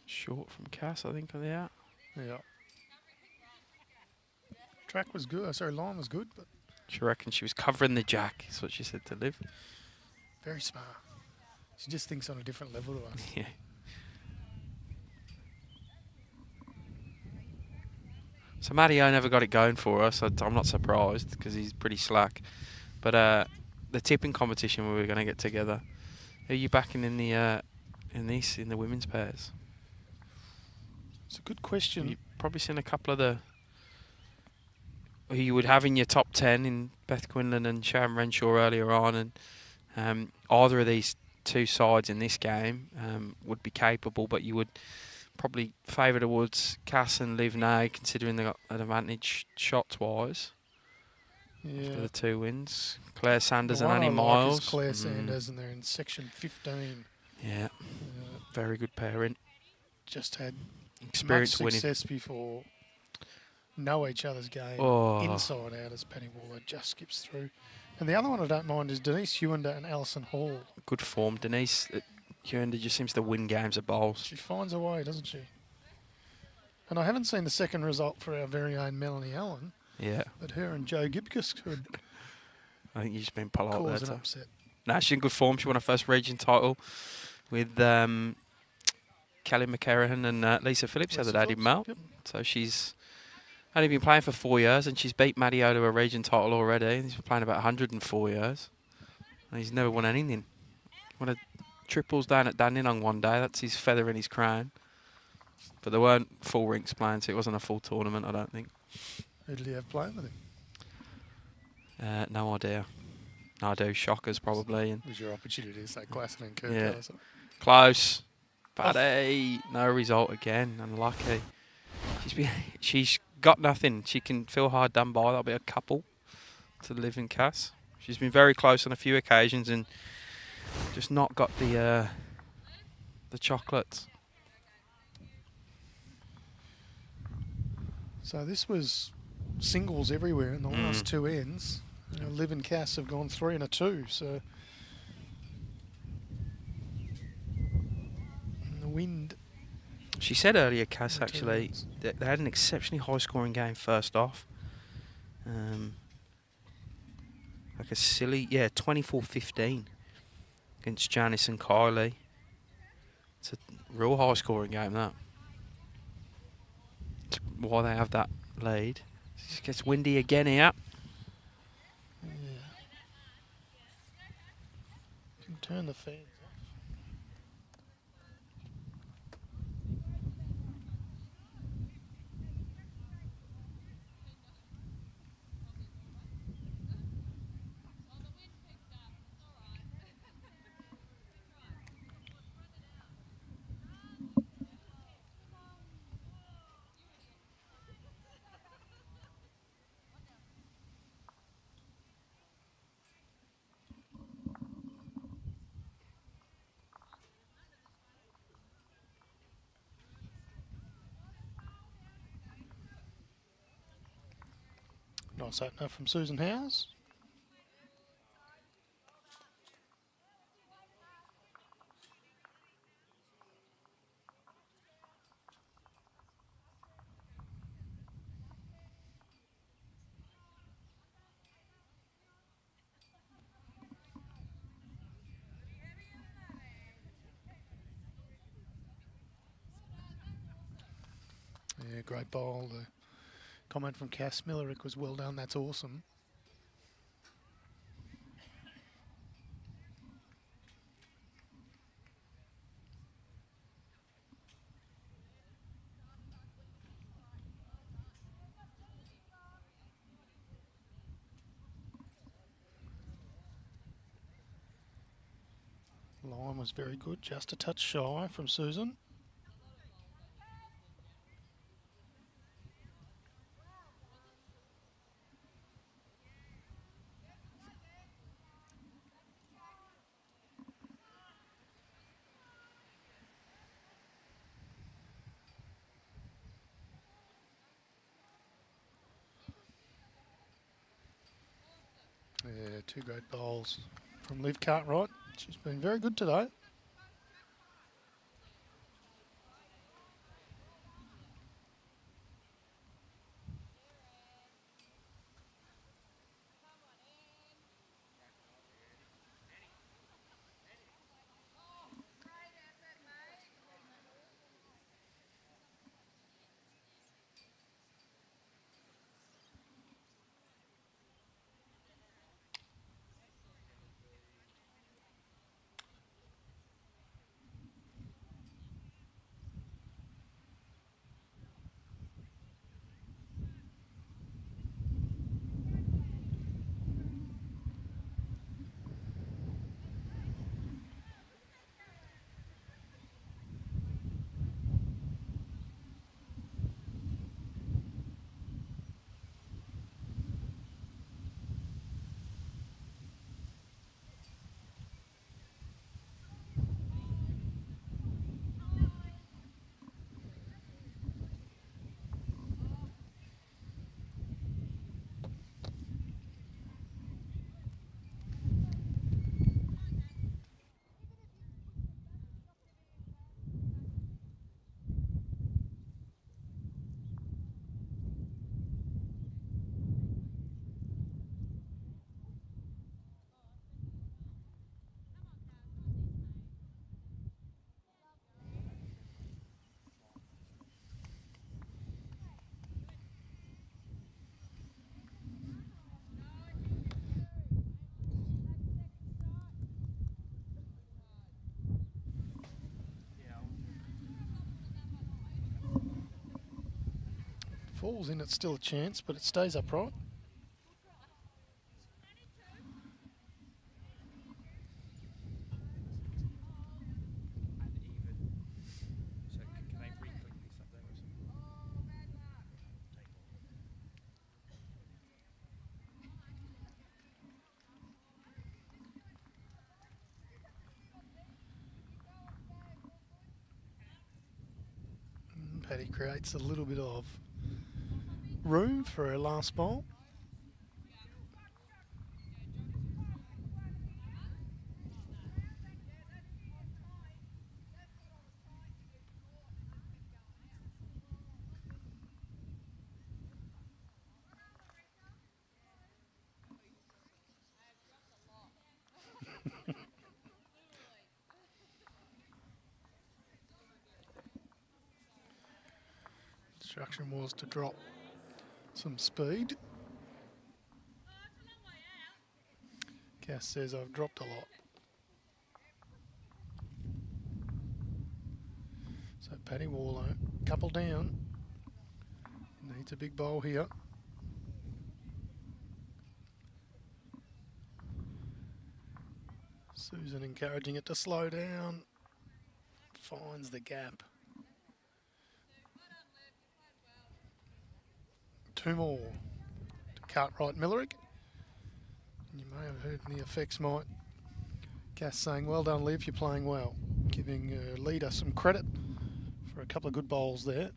[SPEAKER 2] Short from Cass, I think, on the out.
[SPEAKER 1] Yeah. Track was good. Sorry, line was good, but
[SPEAKER 2] She reckoned she was covering the jack, is what she said to Liv.
[SPEAKER 1] very smart. She just thinks on a different level to us.
[SPEAKER 2] Yeah. So Matteo never got it going for us. I'm not surprised because he's pretty slack. But the tipping competition we were going to get together. Are you backing in the women's pairs?
[SPEAKER 1] It's a good question.
[SPEAKER 2] You've probably seen a couple of the who you would have in your top 10 in Beth Quinlan and Sharon Renshaw earlier on, and either of these two sides in this game would be capable, but you would probably favour towards Cass and Liv now, considering they got an advantage shots-wise.
[SPEAKER 1] Yeah.
[SPEAKER 2] For the 2 wins. Claire Sanders
[SPEAKER 1] The
[SPEAKER 2] and
[SPEAKER 1] one
[SPEAKER 2] Annie
[SPEAKER 1] I like
[SPEAKER 2] Miles.
[SPEAKER 1] is Claire Sanders, and they're in section 15.
[SPEAKER 2] Yeah. Very good pairing.
[SPEAKER 1] Just had
[SPEAKER 2] Experience
[SPEAKER 1] much
[SPEAKER 2] winning.
[SPEAKER 1] success before. Know each other's game inside out as Penny Whorlow just skips through. And the other one I don't mind is Denise Hewender and Alison Hall.
[SPEAKER 2] Good form. Denise Hewender just seems to win games of bowls.
[SPEAKER 1] She finds a way, doesn't she? And I haven't seen the second result for our very own Melanie Allen.
[SPEAKER 2] Yeah.
[SPEAKER 1] But her and Joe Gibcus could
[SPEAKER 2] I think you've just been polite there.
[SPEAKER 1] cause an upset.
[SPEAKER 2] No, she's in good form. She won her first region title with Kelly McCarran and Lisa Phillips the other day, didn't Mel?
[SPEAKER 1] Yep.
[SPEAKER 2] So she's only been playing for 4 years, and she's beat Matteo to a region title already. He's been playing about 104 years. And he's never won anything. Won a triples down at Dandenong one day. That's his feather in his crown. But there weren't full rinks playing, so it wasn't a full tournament, I don't think.
[SPEAKER 1] Who did he have playing with him?
[SPEAKER 2] No idea. No idea. Shockers probably. And
[SPEAKER 1] It was your opportunity to say Glasson and Kirk.
[SPEAKER 2] Yeah.
[SPEAKER 1] or something.
[SPEAKER 2] close. Buddy, no result again. Unlucky. She's got nothing. She can feel hard done by. That'll be a couple to live in Cass. She's been very close on a few occasions and just not got the chocolates.
[SPEAKER 1] So this was singles everywhere in the last two ends. Liv and Cass have gone 3 and a 2. So and the wind.
[SPEAKER 2] She said earlier, Cass, actually, that they had an exceptionally high-scoring game first off. Like a silly, 24-15 against Janice and Kylie. It's a real high-scoring game, that. That's why they have that lead. It just gets windy again here.
[SPEAKER 1] Yeah. Can turn the fans off. Nice opener from Susan Howes. Yeah, great bowl. The comment from Cass Millerick was well done. That's awesome. Line was very good, just a touch shy from Susan. Yeah, two great bowls from Liv Cartwright. She's been very good today. Falls in, it's still a chance, but it stays upright. Paddy creates a little bit of room for her last ball. Instruction was to drop some speed. Cass says I've dropped a lot. So Paddy Whorlow, couple down. Needs a big bowl here. Susan encouraging it to slow down. Finds the gap. 2 more to Cartwright Millerick. You may have heard the effects, Mike. Cass saying, well done, Liv, you're playing well. Giving her leader some credit for a couple of good bowls there.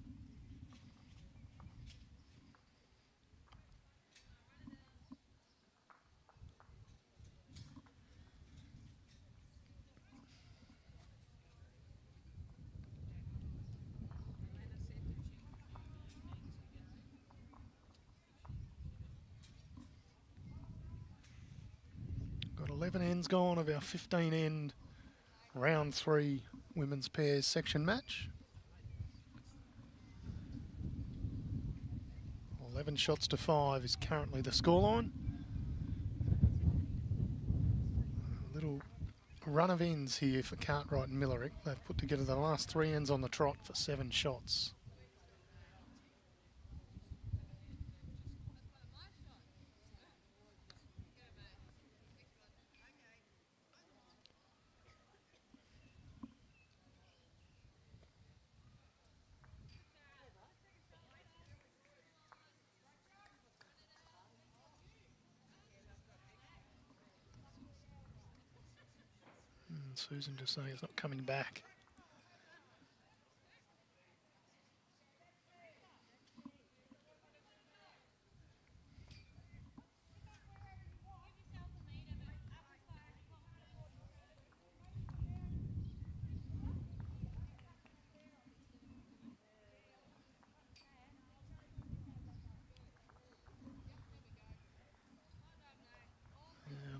[SPEAKER 1] Got 11 ends gone of our 15 end round 3 women's pairs section match. 11 shots to 5 is currently the scoreline. A little run of ends here for Cartwright and Millerick. They've put together the last 3 ends on the trot for 7 shots. Susan just saying it's not coming back.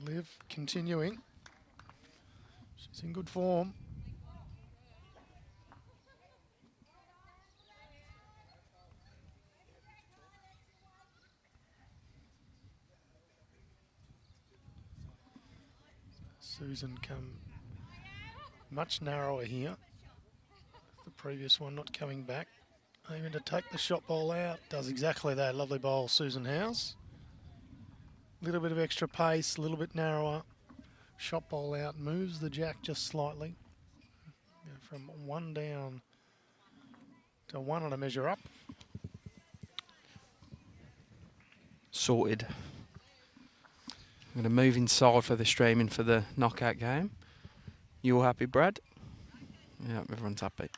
[SPEAKER 1] Liv continuing. She's in good form. Susan come much narrower here. The previous one not coming back. Aiming to take the shot ball out. Does exactly that. Lovely bowl, Susan Howes. Little bit of extra pace, a little bit narrower. Shot ball out, moves the jack just slightly. From 1 down to 1 on a measure up.
[SPEAKER 2] Sorted. I'm going to move inside for the streaming for the knockout game. You all happy, Brad? Yeah, everyone's happy.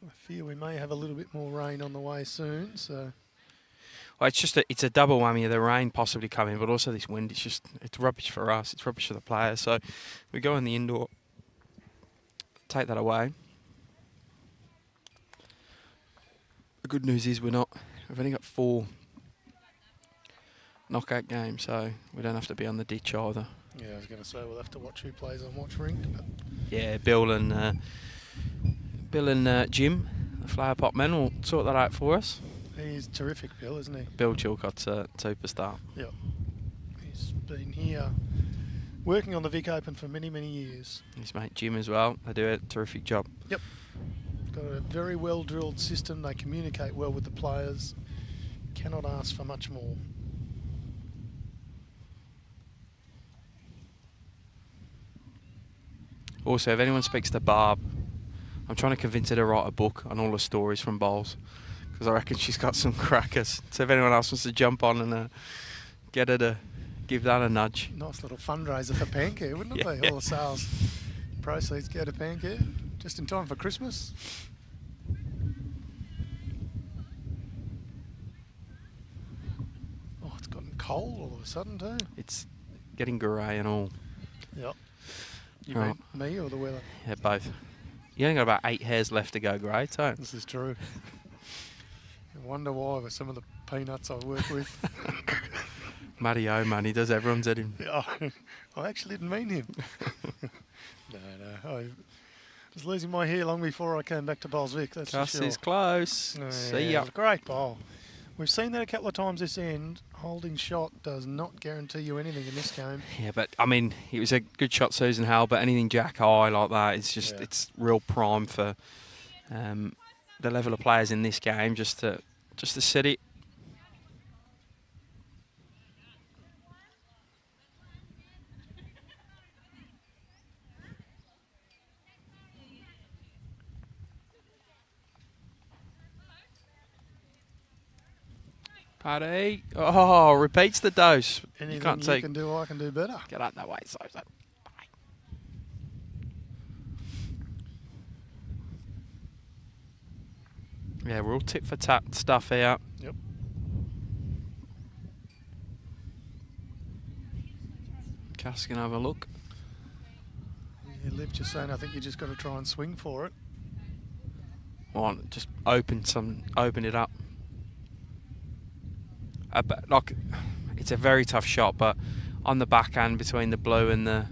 [SPEAKER 1] I fear we may have a little bit more rain on the way soon, so...
[SPEAKER 2] Well, it's a double whammy of the rain possibly coming, but also this wind. It's rubbish for us. It's rubbish for the players. So we go in the indoor, take that away. The good news is we've only got 4 knockout games, so we don't have to be on the ditch either.
[SPEAKER 1] Yeah, I was going to say we'll have to watch who plays on watch rink. But
[SPEAKER 2] yeah, Bill and Jim, the flower pot men, will sort that out for us.
[SPEAKER 1] He's terrific, Bill, isn't he?
[SPEAKER 2] Bill Chilcott's a superstar.
[SPEAKER 1] Yep. He's been here working on the Vic Open for many, many years.
[SPEAKER 2] His mate Jim as well. They do a terrific job.
[SPEAKER 1] Yep. Got a very well-drilled system. They communicate well with the players. Cannot ask for much more.
[SPEAKER 2] Also, if anyone speaks to Barb, I'm trying to convince her to write a book on all the stories from bowls, because I reckon she's got some crackers. So if anyone else wants to jump on and get her to give that a nudge.
[SPEAKER 1] Nice little fundraiser for Pancare, wouldn't it be? All the sales proceeds go to Pancare. Just in time for Christmas. Oh, it's gotten cold all of a sudden too.
[SPEAKER 2] It's getting grey and all.
[SPEAKER 1] Yep. You
[SPEAKER 2] Right.
[SPEAKER 1] mean me or the weather?
[SPEAKER 2] Yeah, both. You only got about 8 hairs left to go grey, so.
[SPEAKER 1] This is true. I wonder why with some of the peanuts I work with.
[SPEAKER 2] Matty O, man, he does everyone's head in.
[SPEAKER 1] Yeah, I actually didn't mean him. No. I was losing my hair long before I came back to Bowlsvic, that's
[SPEAKER 2] Cuss
[SPEAKER 1] for sure.
[SPEAKER 2] is close.
[SPEAKER 1] Yeah,
[SPEAKER 2] See ya.
[SPEAKER 1] great bowl. We've seen that a couple of times this end. Holding shot does not guarantee you anything in this game.
[SPEAKER 2] Yeah, but I mean, it was a good shot, Susan Howell, but anything jack high like that, it's just, it's real prime for the level of players in this game just to sit it. Paddy. Oh, repeats the dose.
[SPEAKER 1] Anything
[SPEAKER 2] you can't
[SPEAKER 1] you
[SPEAKER 2] take.
[SPEAKER 1] can do, I can do better.
[SPEAKER 2] Get out that way, Susan. Yeah, we're all tit for tat stuff here.
[SPEAKER 1] Yep.
[SPEAKER 2] Cass can have a look.
[SPEAKER 1] Yeah, Liv just saying I think you just got to try and swing for it.
[SPEAKER 2] Well, just open it up. But like, it's a very tough shot, but on the backhand between the blue and the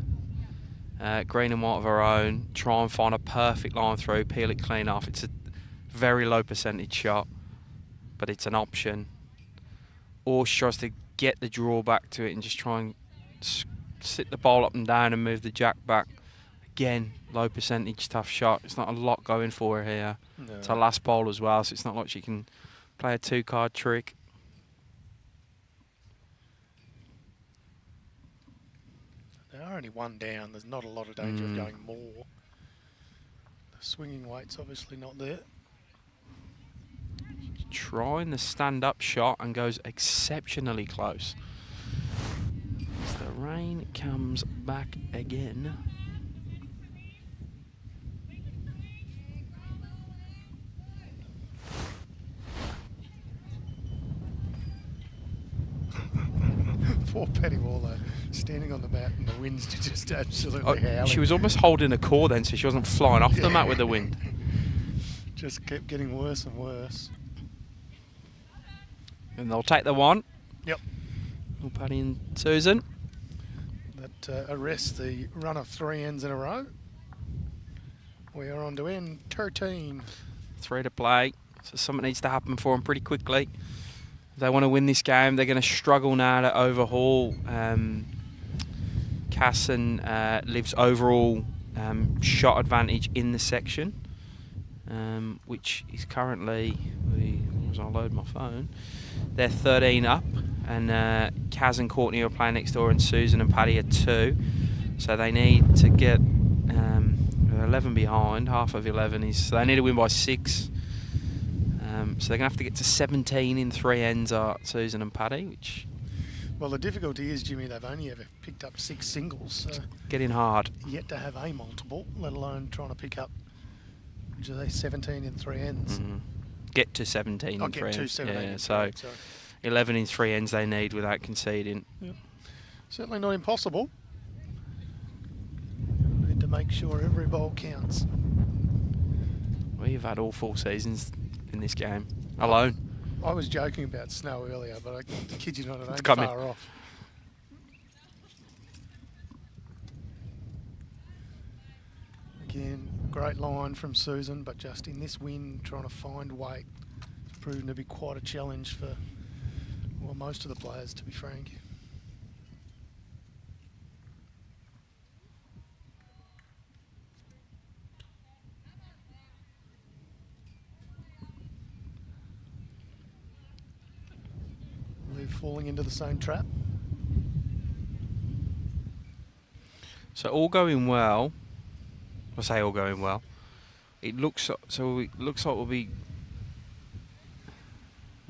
[SPEAKER 2] green and white of our own, try and find a perfect line through, peel it clean off. It's a very low percentage shot, but it's an option. Or she tries to get the draw back to it and just try and sit the ball up and down and move the jack back. Again, low percentage, tough shot. It's not a lot going for her here.
[SPEAKER 1] No.
[SPEAKER 2] It's her last bowl as well, so it's not like she can play a 2-card trick.
[SPEAKER 1] They are only one down. There's not a lot of danger of going more. The swinging weight's obviously not there.
[SPEAKER 2] Trying the stand-up shot and goes exceptionally close. As the rain comes back again.
[SPEAKER 1] Poor Paddy Whorlow standing on the mat and the wind's just absolutely howling.
[SPEAKER 2] She was almost holding a core then, so she wasn't flying off the mat with the wind.
[SPEAKER 1] Just kept getting worse and worse.
[SPEAKER 2] And they'll take the one.
[SPEAKER 1] Yep.
[SPEAKER 2] Little Paddy and Susan.
[SPEAKER 1] That arrests the run of 3 ends in a row. We are on to end 13.
[SPEAKER 2] 3 to play. So something needs to happen for them pretty quickly. If they want to win this game, they're going to struggle now to overhaul Cass and Liv's overall shot advantage in the section, which is currently, as I load my phone, they're 13 up, and Kaz and Courtney are playing next door, and Susan and Paddy are 2. So they need to get 11 behind. Half of 11 is, so they need to win by 6. So they're going to have to get to 17 in 3 ends, are Susan and Paddy, which...
[SPEAKER 1] Well, the difficulty is, Jimmy, they've only ever picked up 6 singles. So
[SPEAKER 2] getting hard.
[SPEAKER 1] yet to have a multiple, let alone trying to pick up, which is 17 in 3 ends.
[SPEAKER 2] Get to 17 in 3
[SPEAKER 1] get to
[SPEAKER 2] ends.
[SPEAKER 1] 17
[SPEAKER 2] Yeah,
[SPEAKER 1] in
[SPEAKER 2] so
[SPEAKER 1] 3 ends,
[SPEAKER 2] 11 in 3 ends they need without conceding.
[SPEAKER 1] Yep. Certainly not impossible. Need to make sure every bowl counts.
[SPEAKER 2] Well, you've had all 4 seasons in this game alone.
[SPEAKER 1] I was joking about snow earlier, but I kid you not, it ain't
[SPEAKER 2] coming.
[SPEAKER 1] far off. Again, great line from Susan, but just in this wind, trying to find weight, it's proven to be quite a challenge for, well, most of the players, to be frank. Liv falling into the same trap.
[SPEAKER 2] So all going well. I say all going well. It looks so. It looks like we'll be.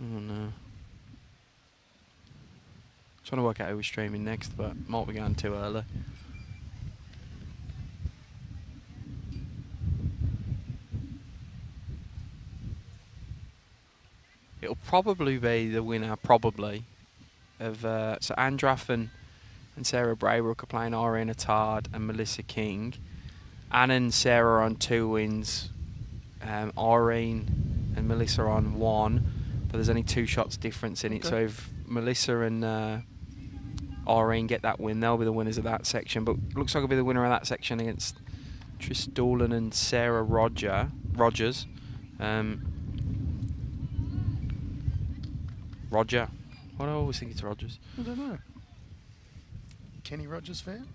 [SPEAKER 2] Oh no. Trying to work out who we're streaming next, but might be going too early. probably be the winner, probably, of so Andraff and Sarah Braybrook are playing Irene Attard and Melissa King. Anne and Sarah are on 2 wins. Irene and Melissa are on 1, but there's only 2 shots difference in it. So if Melissa and Irene get that win, they'll be the winners of that section. But looks like I'll be the winner of that section against Tris Dolan and Sarah Rogers. Roger. Why do I always think it's Rogers?
[SPEAKER 1] I don't know. Kenny Rogers fan?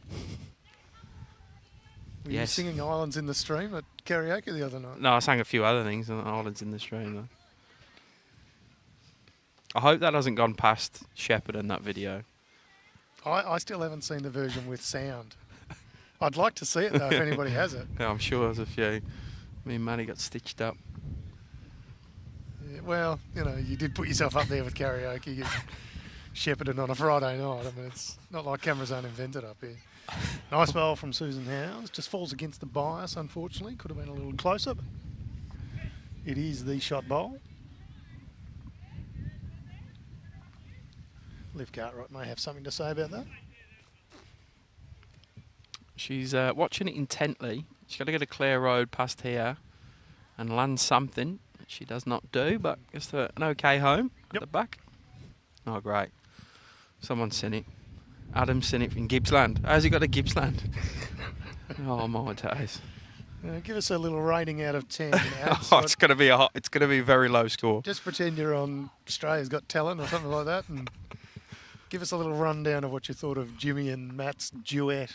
[SPEAKER 1] Were you singing Islands in the Stream at karaoke the other night?
[SPEAKER 2] No, I sang a few other things on Islands in the Stream, though. I hope that hasn't gone past Shepherd in that video.
[SPEAKER 1] I still haven't seen the version with sound. I'd like to see it, though, if anybody has it.
[SPEAKER 2] Yeah, I'm sure there's a few. Me and Manny got stitched up.
[SPEAKER 1] Yeah, well, you know, you did put yourself up there with karaoke. You shepherded on a Friday night. I mean, it's not like cameras aren't invented up here. Nice bowl from Susan Howes. Just falls against the bias, unfortunately. Could have been a little closer, but it is the shot bowl. Liv Cartwright may have something to say about that. She's
[SPEAKER 2] watching it intently. She's got to get a clear road past here and land something, which she does not do, but gets an okay home at the back. Oh, great. Someone's seen it. Adam's seen it in Gippsland. How's he got a Gippsland? Oh, my days.
[SPEAKER 1] Give us a little rating out of 10.
[SPEAKER 2] It's going to be a very low score.
[SPEAKER 1] Just pretend you're on Australia's Got Talent or something like that, and give us a little rundown of what you thought of Jimmy and Matt's duet.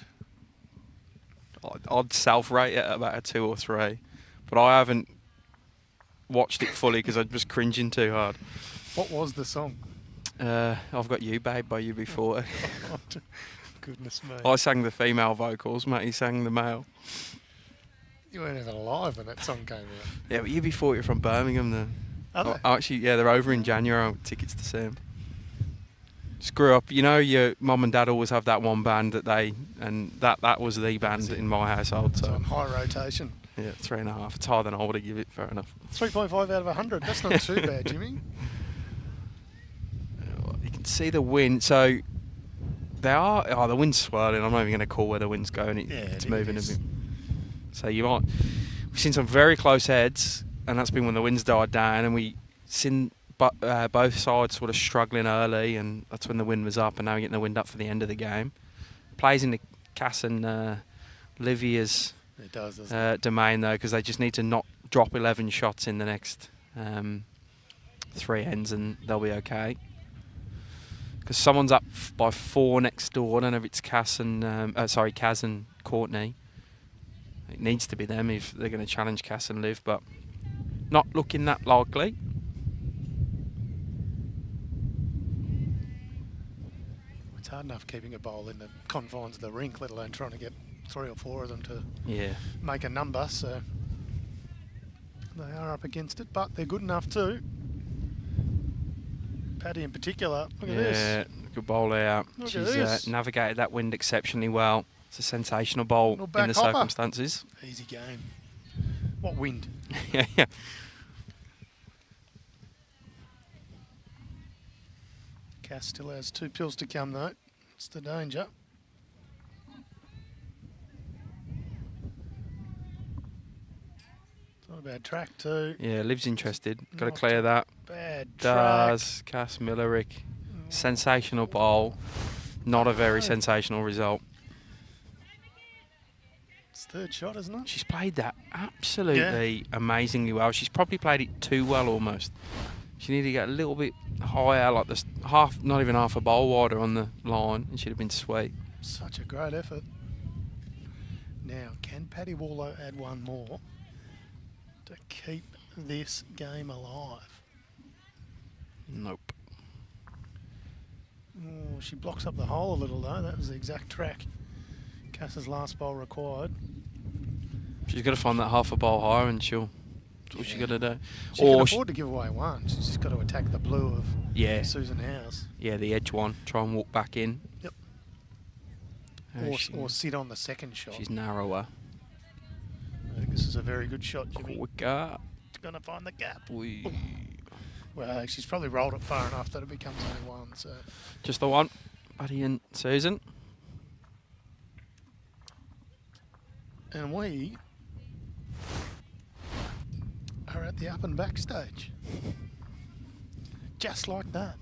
[SPEAKER 2] I'd self-rate it at about a 2 or 3, but I haven't watched it fully because I'm just cringing too hard.
[SPEAKER 1] What was the song?
[SPEAKER 2] I've Got You, Babe, by UB40.
[SPEAKER 1] Goodness me.
[SPEAKER 2] I sang the female vocals, Matty sang the male.
[SPEAKER 1] You weren't even alive when that song came out.
[SPEAKER 2] Yeah, but UB40 are from Birmingham, though.
[SPEAKER 1] Are they?
[SPEAKER 2] Actually, yeah, they're over in January. I want tickets to see them. Screw up. You know, your mum and dad always have that one band that was the band in my household.
[SPEAKER 1] It's
[SPEAKER 2] so
[SPEAKER 1] on high rotation.
[SPEAKER 2] Yeah, 3.5. It's higher than I would have given it, fair enough.
[SPEAKER 1] 3.5 out of 100. That's not too bad, Jimmy.
[SPEAKER 2] You can see the wind. So they are. Oh, the wind's swirling. I'm not even going to call where the wind's going. It's moving a bit. So we've seen some very close heads, and that's been when the wind's died down, and we seen both sides sort of struggling early, and that's when the wind was up, and now we're getting the wind up for the end of the game. Plays into Cass and Livia's domain, though, because they just need to not drop 11 shots in the next 3 ends, and they'll be okay. Because someone's up by 4 next door. I don't know if it's Kaz and Courtney. It needs to be them if they're going to challenge Cass and Liv, but not looking that likely.
[SPEAKER 1] It's hard enough keeping a bowl in the confines of the rink, let alone trying to get 3 or 4 of them to make a number. So they are up against it, but they're good enough too. Paddy in particular, look at this.
[SPEAKER 2] Yeah, good bowl out. She's navigated that wind exceptionally well. It's a sensational bowl in the circumstances.
[SPEAKER 1] Easy game. What wind?
[SPEAKER 2] yeah.
[SPEAKER 1] Cass still has 2 pills to come though. It's the danger. It's not a bad track too.
[SPEAKER 2] Yeah, Liv's interested. Got to clear that.
[SPEAKER 1] Bad track.
[SPEAKER 2] Does Cass Millerick. Sensational bowl. Not a very sensational result.
[SPEAKER 1] It's 3rd shot, isn't it?
[SPEAKER 2] She's played that absolutely amazingly well. She's probably played it too well almost. She needed to get a little bit higher, like this not even half a bowl wider on the line, and she'd have been sweet.
[SPEAKER 1] Such a great effort. Now, can Paddy Whorlow add one more to keep this game alive?
[SPEAKER 2] Nope.
[SPEAKER 1] Oh, she blocks up the hole a little though. That was the exact track Cass's last bowl required.
[SPEAKER 2] She's got to find that half a bowl higher, and that's what she's got to do.
[SPEAKER 1] She can afford to give away one. She's just got to attack the blue of Susan Howes.
[SPEAKER 2] Yeah, the edge one. Try and walk back in.
[SPEAKER 1] Yep. Or sit on the second shot.
[SPEAKER 2] She's narrower.
[SPEAKER 1] I think this is a very good shot, Jimmy.
[SPEAKER 2] Quicker.
[SPEAKER 1] It's going to find the gap. Well, she's probably rolled it far enough that it becomes only one. So
[SPEAKER 2] Just the one, Buddy and Susan.
[SPEAKER 1] and we are at the up and back stage. Just like that.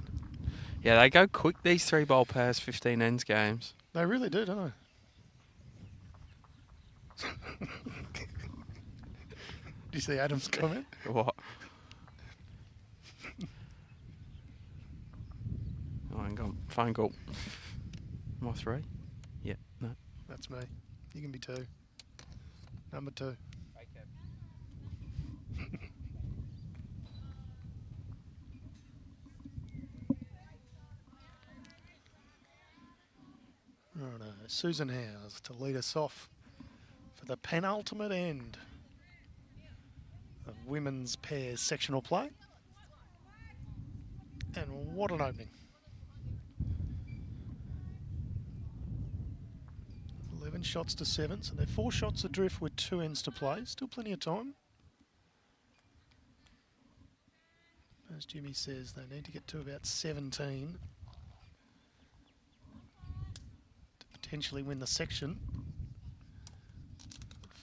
[SPEAKER 2] Yeah, they go quick, these 3-bowl pairs 15 ends games.
[SPEAKER 1] They really do, don't they? Did you see Adam's comment?
[SPEAKER 2] What? Oh, hang on. Phone call. Am I 3? Yeah, no.
[SPEAKER 1] That's me. You can be 2. Number 2. Righto, Susan Howes to lead us off for the penultimate end of women's pairs sectional play. And what an opening. 11 shots to 7, so they're 4 shots adrift with 2 ends to play. Still plenty of time. As Jimmy says, they need to get to about 17 to potentially win the section.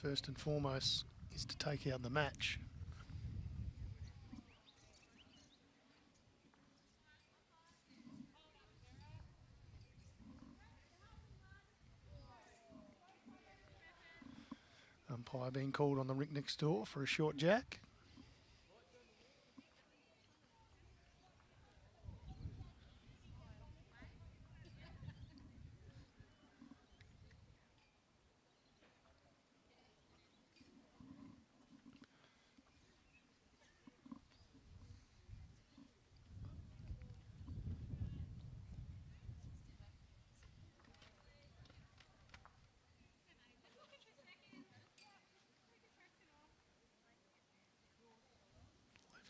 [SPEAKER 1] First and foremost is to take out the match. Umpire being called on the rink next door for a short jack.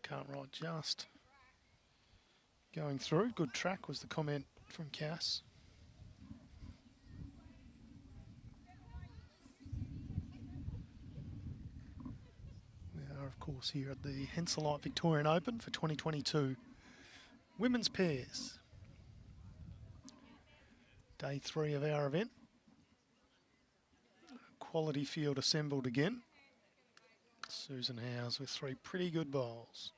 [SPEAKER 1] Cartwright just going through. Good track was the comment from Cass. We are, of course, here at the Henselite Victorian Open for 2022 women's pairs. Day 3 of our event. Quality field assembled again. Susan Howes with 3 pretty good bowls.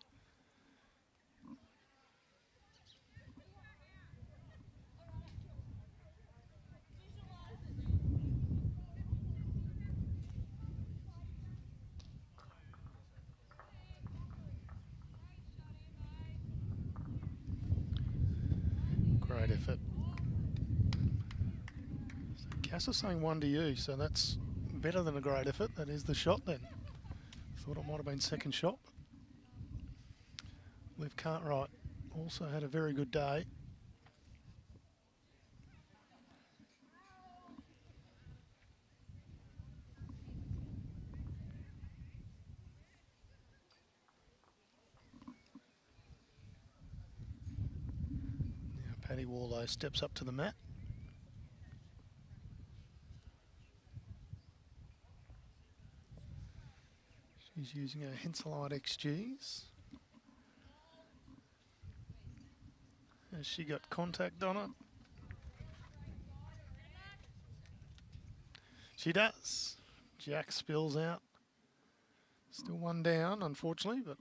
[SPEAKER 1] Great effort. So Cass is saying 1 to you, so that's better than a great effort. That is the shot then. Thought it might have been second shot. Liv Cartwright also had a very good day. Now Paddy Whorlow steps up to the mat. She's using her Henselite XGs. Has she got contact on it? She does. Jack spills out. Still 1 down, unfortunately, but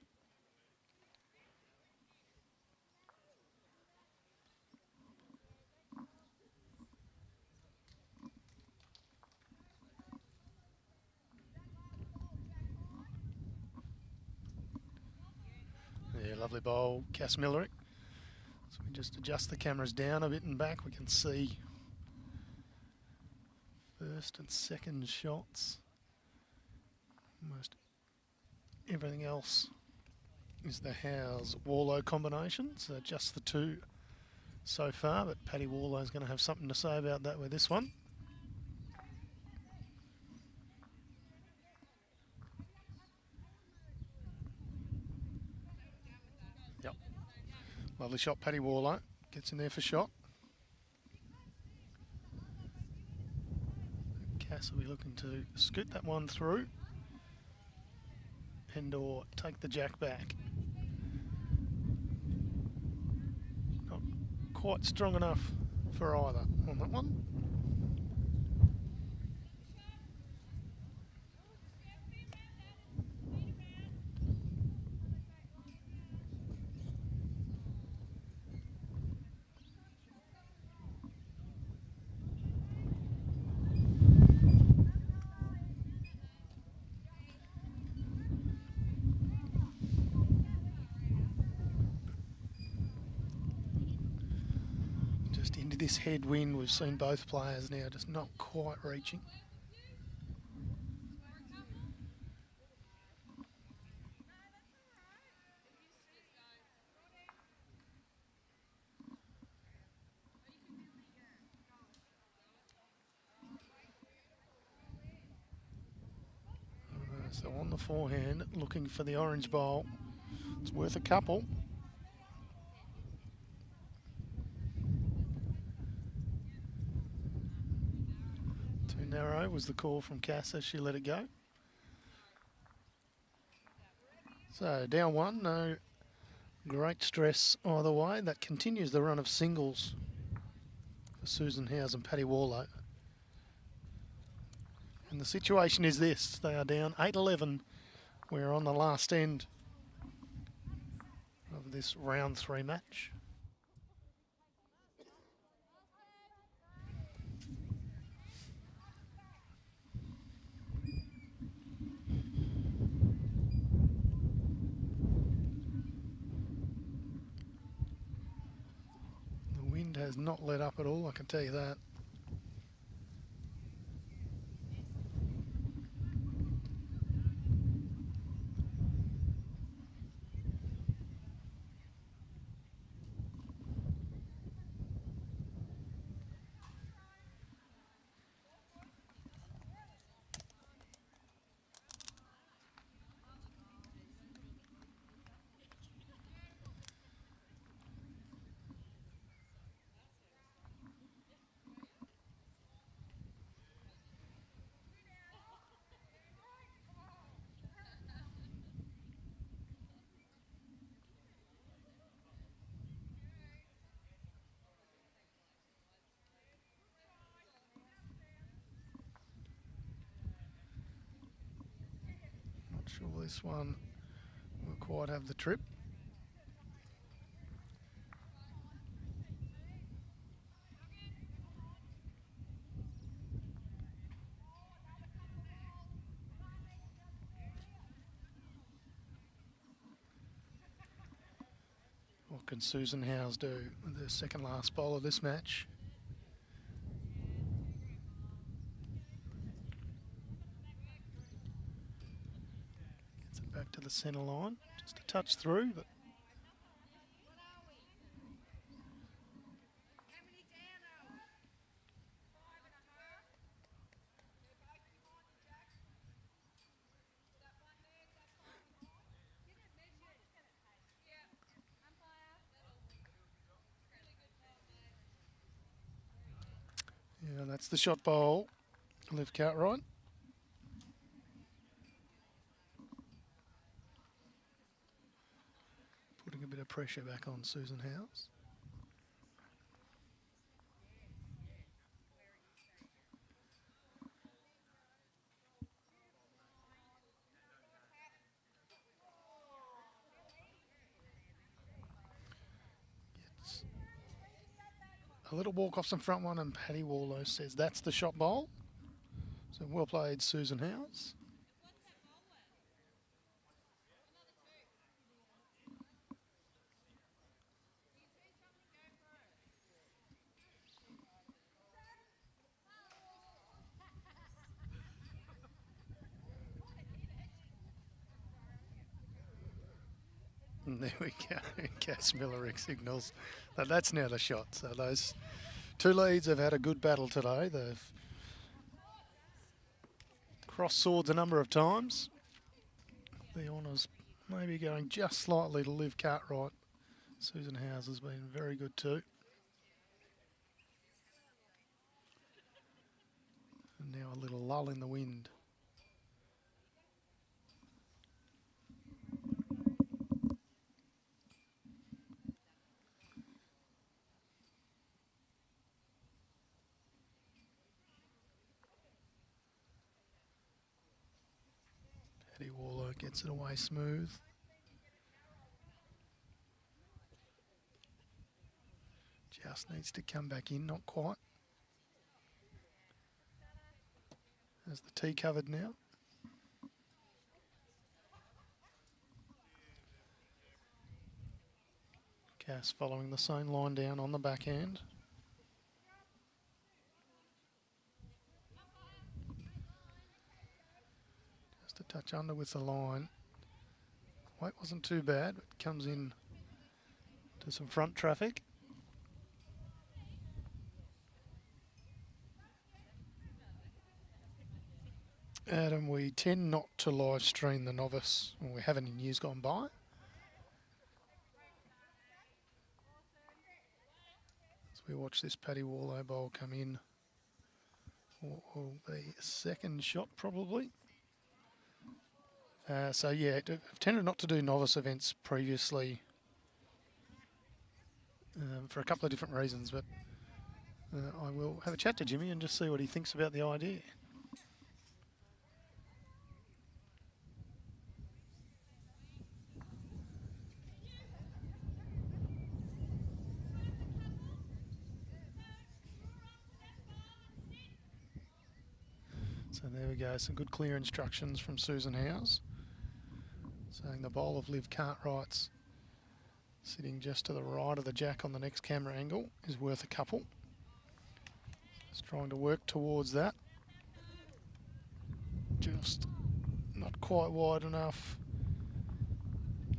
[SPEAKER 1] yeah, lovely bowl, Cass Millerick. So we just adjust the cameras down a bit and back. We can see first and second shots. Almost everything else is the Howes Whorlow combination. So just the 2 so far, but Paddy Whorlow's going to have something to say about that with this one. Lovely shot, Paddy Whorlow. Gets in there for shot. Cass will be looking to scoot that one through and or take the jack back. quite strong enough for either on that one. Just into this headwind, we've seen both players now just not quite reaching. So on the forehand, looking for the orange bowl. It's worth a couple. Too narrow was the call from Cass as she let it go. So down one, no great stress either way. That continues the run of singles for Susan Howes and Paddy Whorlow. And the situation is this, they are down 8-11. We're on the last end of this round 3 match. The wind has not let up at all, I can tell you that. Not sure this one will quite have the trip. What can Susan Howes do with the second last bowl of this match? Gets it back to the centre line, just a touch through, but yeah, that's the shot bowl. Liv Cartwright. Putting a bit of pressure back on Susan Howes. Gets a little walk off some front one, and Paddy Whorlow says that's the shot bowl. So well played, Susan Howes. And there we go. Cass Millerick signals that that's now the shot. So those two leads have had a good battle today. They've crossed swords a number of times. The honours maybe going just slightly to Liv Cartwright. Susan Howes has been very good too. And now a little lull in the wind. Whorlow gets it away smooth. Just needs to come back in, not quite. There's the tee covered now. Cass following the same line down on the backhand. Just a touch under with the line. Weight wasn't too bad, but comes in to some front traffic. Adam, we tend not to live stream the novice, or we haven't in years gone by. As we watch this Paddy Whorlow bowl come in, will be a second shot probably. So yeah, I've tended not to do novice events previously for a couple of different reasons, but I will have a chat to Jimmy and just see what he thinks about the idea. So there we go, some good clear instructions from Susan Howes, saying the bowl of Liv Cartwright's sitting just to the right of the jack on the next camera angle is worth a couple. Just trying to work towards that. Just not quite wide enough.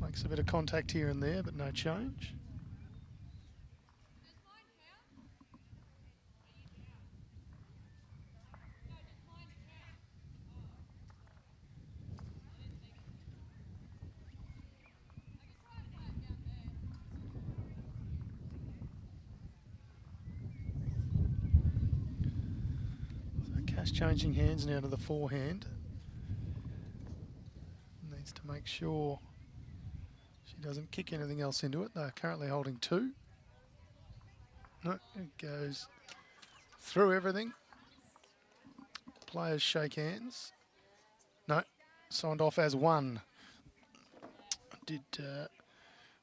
[SPEAKER 1] Makes a bit of contact here and there, but no change. Changing hands now to the forehand. Needs to make sure she doesn't kick anything else into it. They're currently holding 2. No, it goes through everything. Players shake hands. No, signed off as 1. I did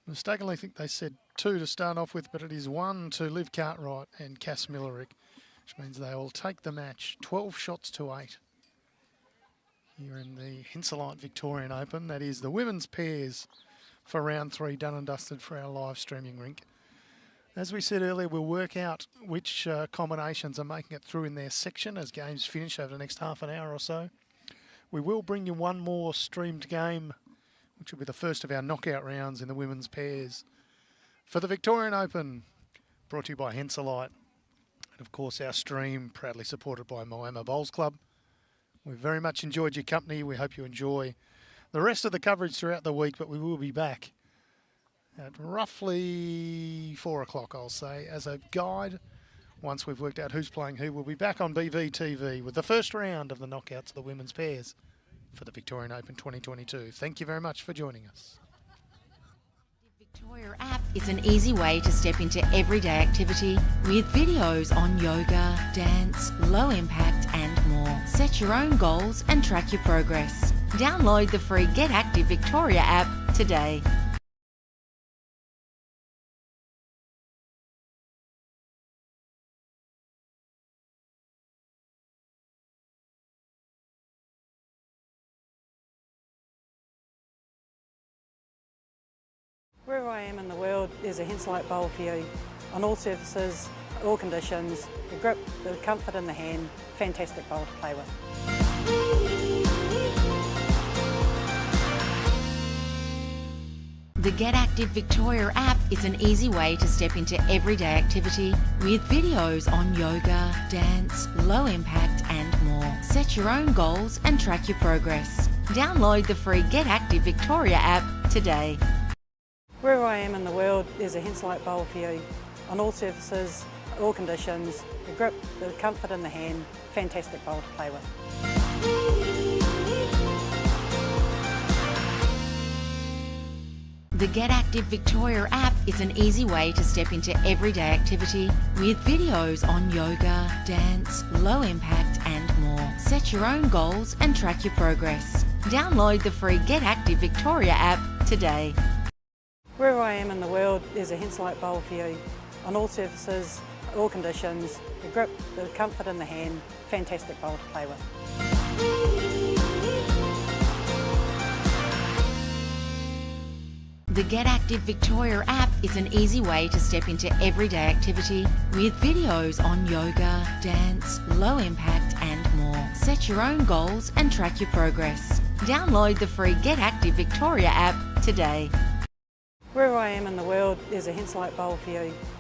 [SPEAKER 1] mistakenly think they said 2 to start off with, but it is 1 to Liv Cartwright and Cass Millerick, which means they will take the match 12 shots to 8 here in the Henselite Victorian Open. That is the women's pairs for round 3, done and dusted for our live streaming rink. As we said earlier, we'll work out which combinations are making it through in their section as games finish over the next half an hour or so. We will bring you one more streamed game, which will be the first of our knockout rounds in the women's pairs for the Victorian Open, brought to you by Henselite. Of course, our stream proudly supported by Moama Bowls Club. We've very much enjoyed your company. We hope you enjoy the rest of the coverage throughout the week, but we will be back at roughly 4 o'clock, I'll say, as a guide. Once we've worked out who's playing who, we'll be back on BVTV with the first round of the knockouts of the women's pairs for the Victorian Open 2022. Thank you very much for joining us.
[SPEAKER 3] Victoria app is an easy way to step into everyday activity with videos on yoga, dance, low impact and more. Set your own goals and track your progress. Download the free Get Active Victoria app today.
[SPEAKER 4] Wherever I am in the world, there's a Henselite bowl for you. On all surfaces, all conditions, the grip, the comfort in the hand, fantastic bowl to play with.
[SPEAKER 3] The Get Active Victoria app is an easy way to step into everyday activity with videos on yoga, dance, low impact and more. Set your own goals and track your progress. Download the free Get Active Victoria app today.
[SPEAKER 4] Wherever I am in the world, there's a Henselite bowl for you. On all surfaces, all conditions, the grip, the comfort in the hand, fantastic bowl to play with.
[SPEAKER 3] The Get Active Victoria app is an easy way to step into everyday activity with videos on yoga, dance, low impact and more. Set your own goals and track your progress. Download the free Get Active Victoria app today.
[SPEAKER 4] Wherever I am in the world, there's a Henselite bowl for you. On all surfaces, all conditions, the grip, the comfort in the hand, fantastic bowl to play with.
[SPEAKER 3] The Get Active Victoria app is an easy way to step into everyday activity with videos on yoga, dance, low impact and more. Set your own goals and track your progress. Download the free Get Active Victoria app today.
[SPEAKER 4] Wherever I am in the world, there's a Henselite bowl for you.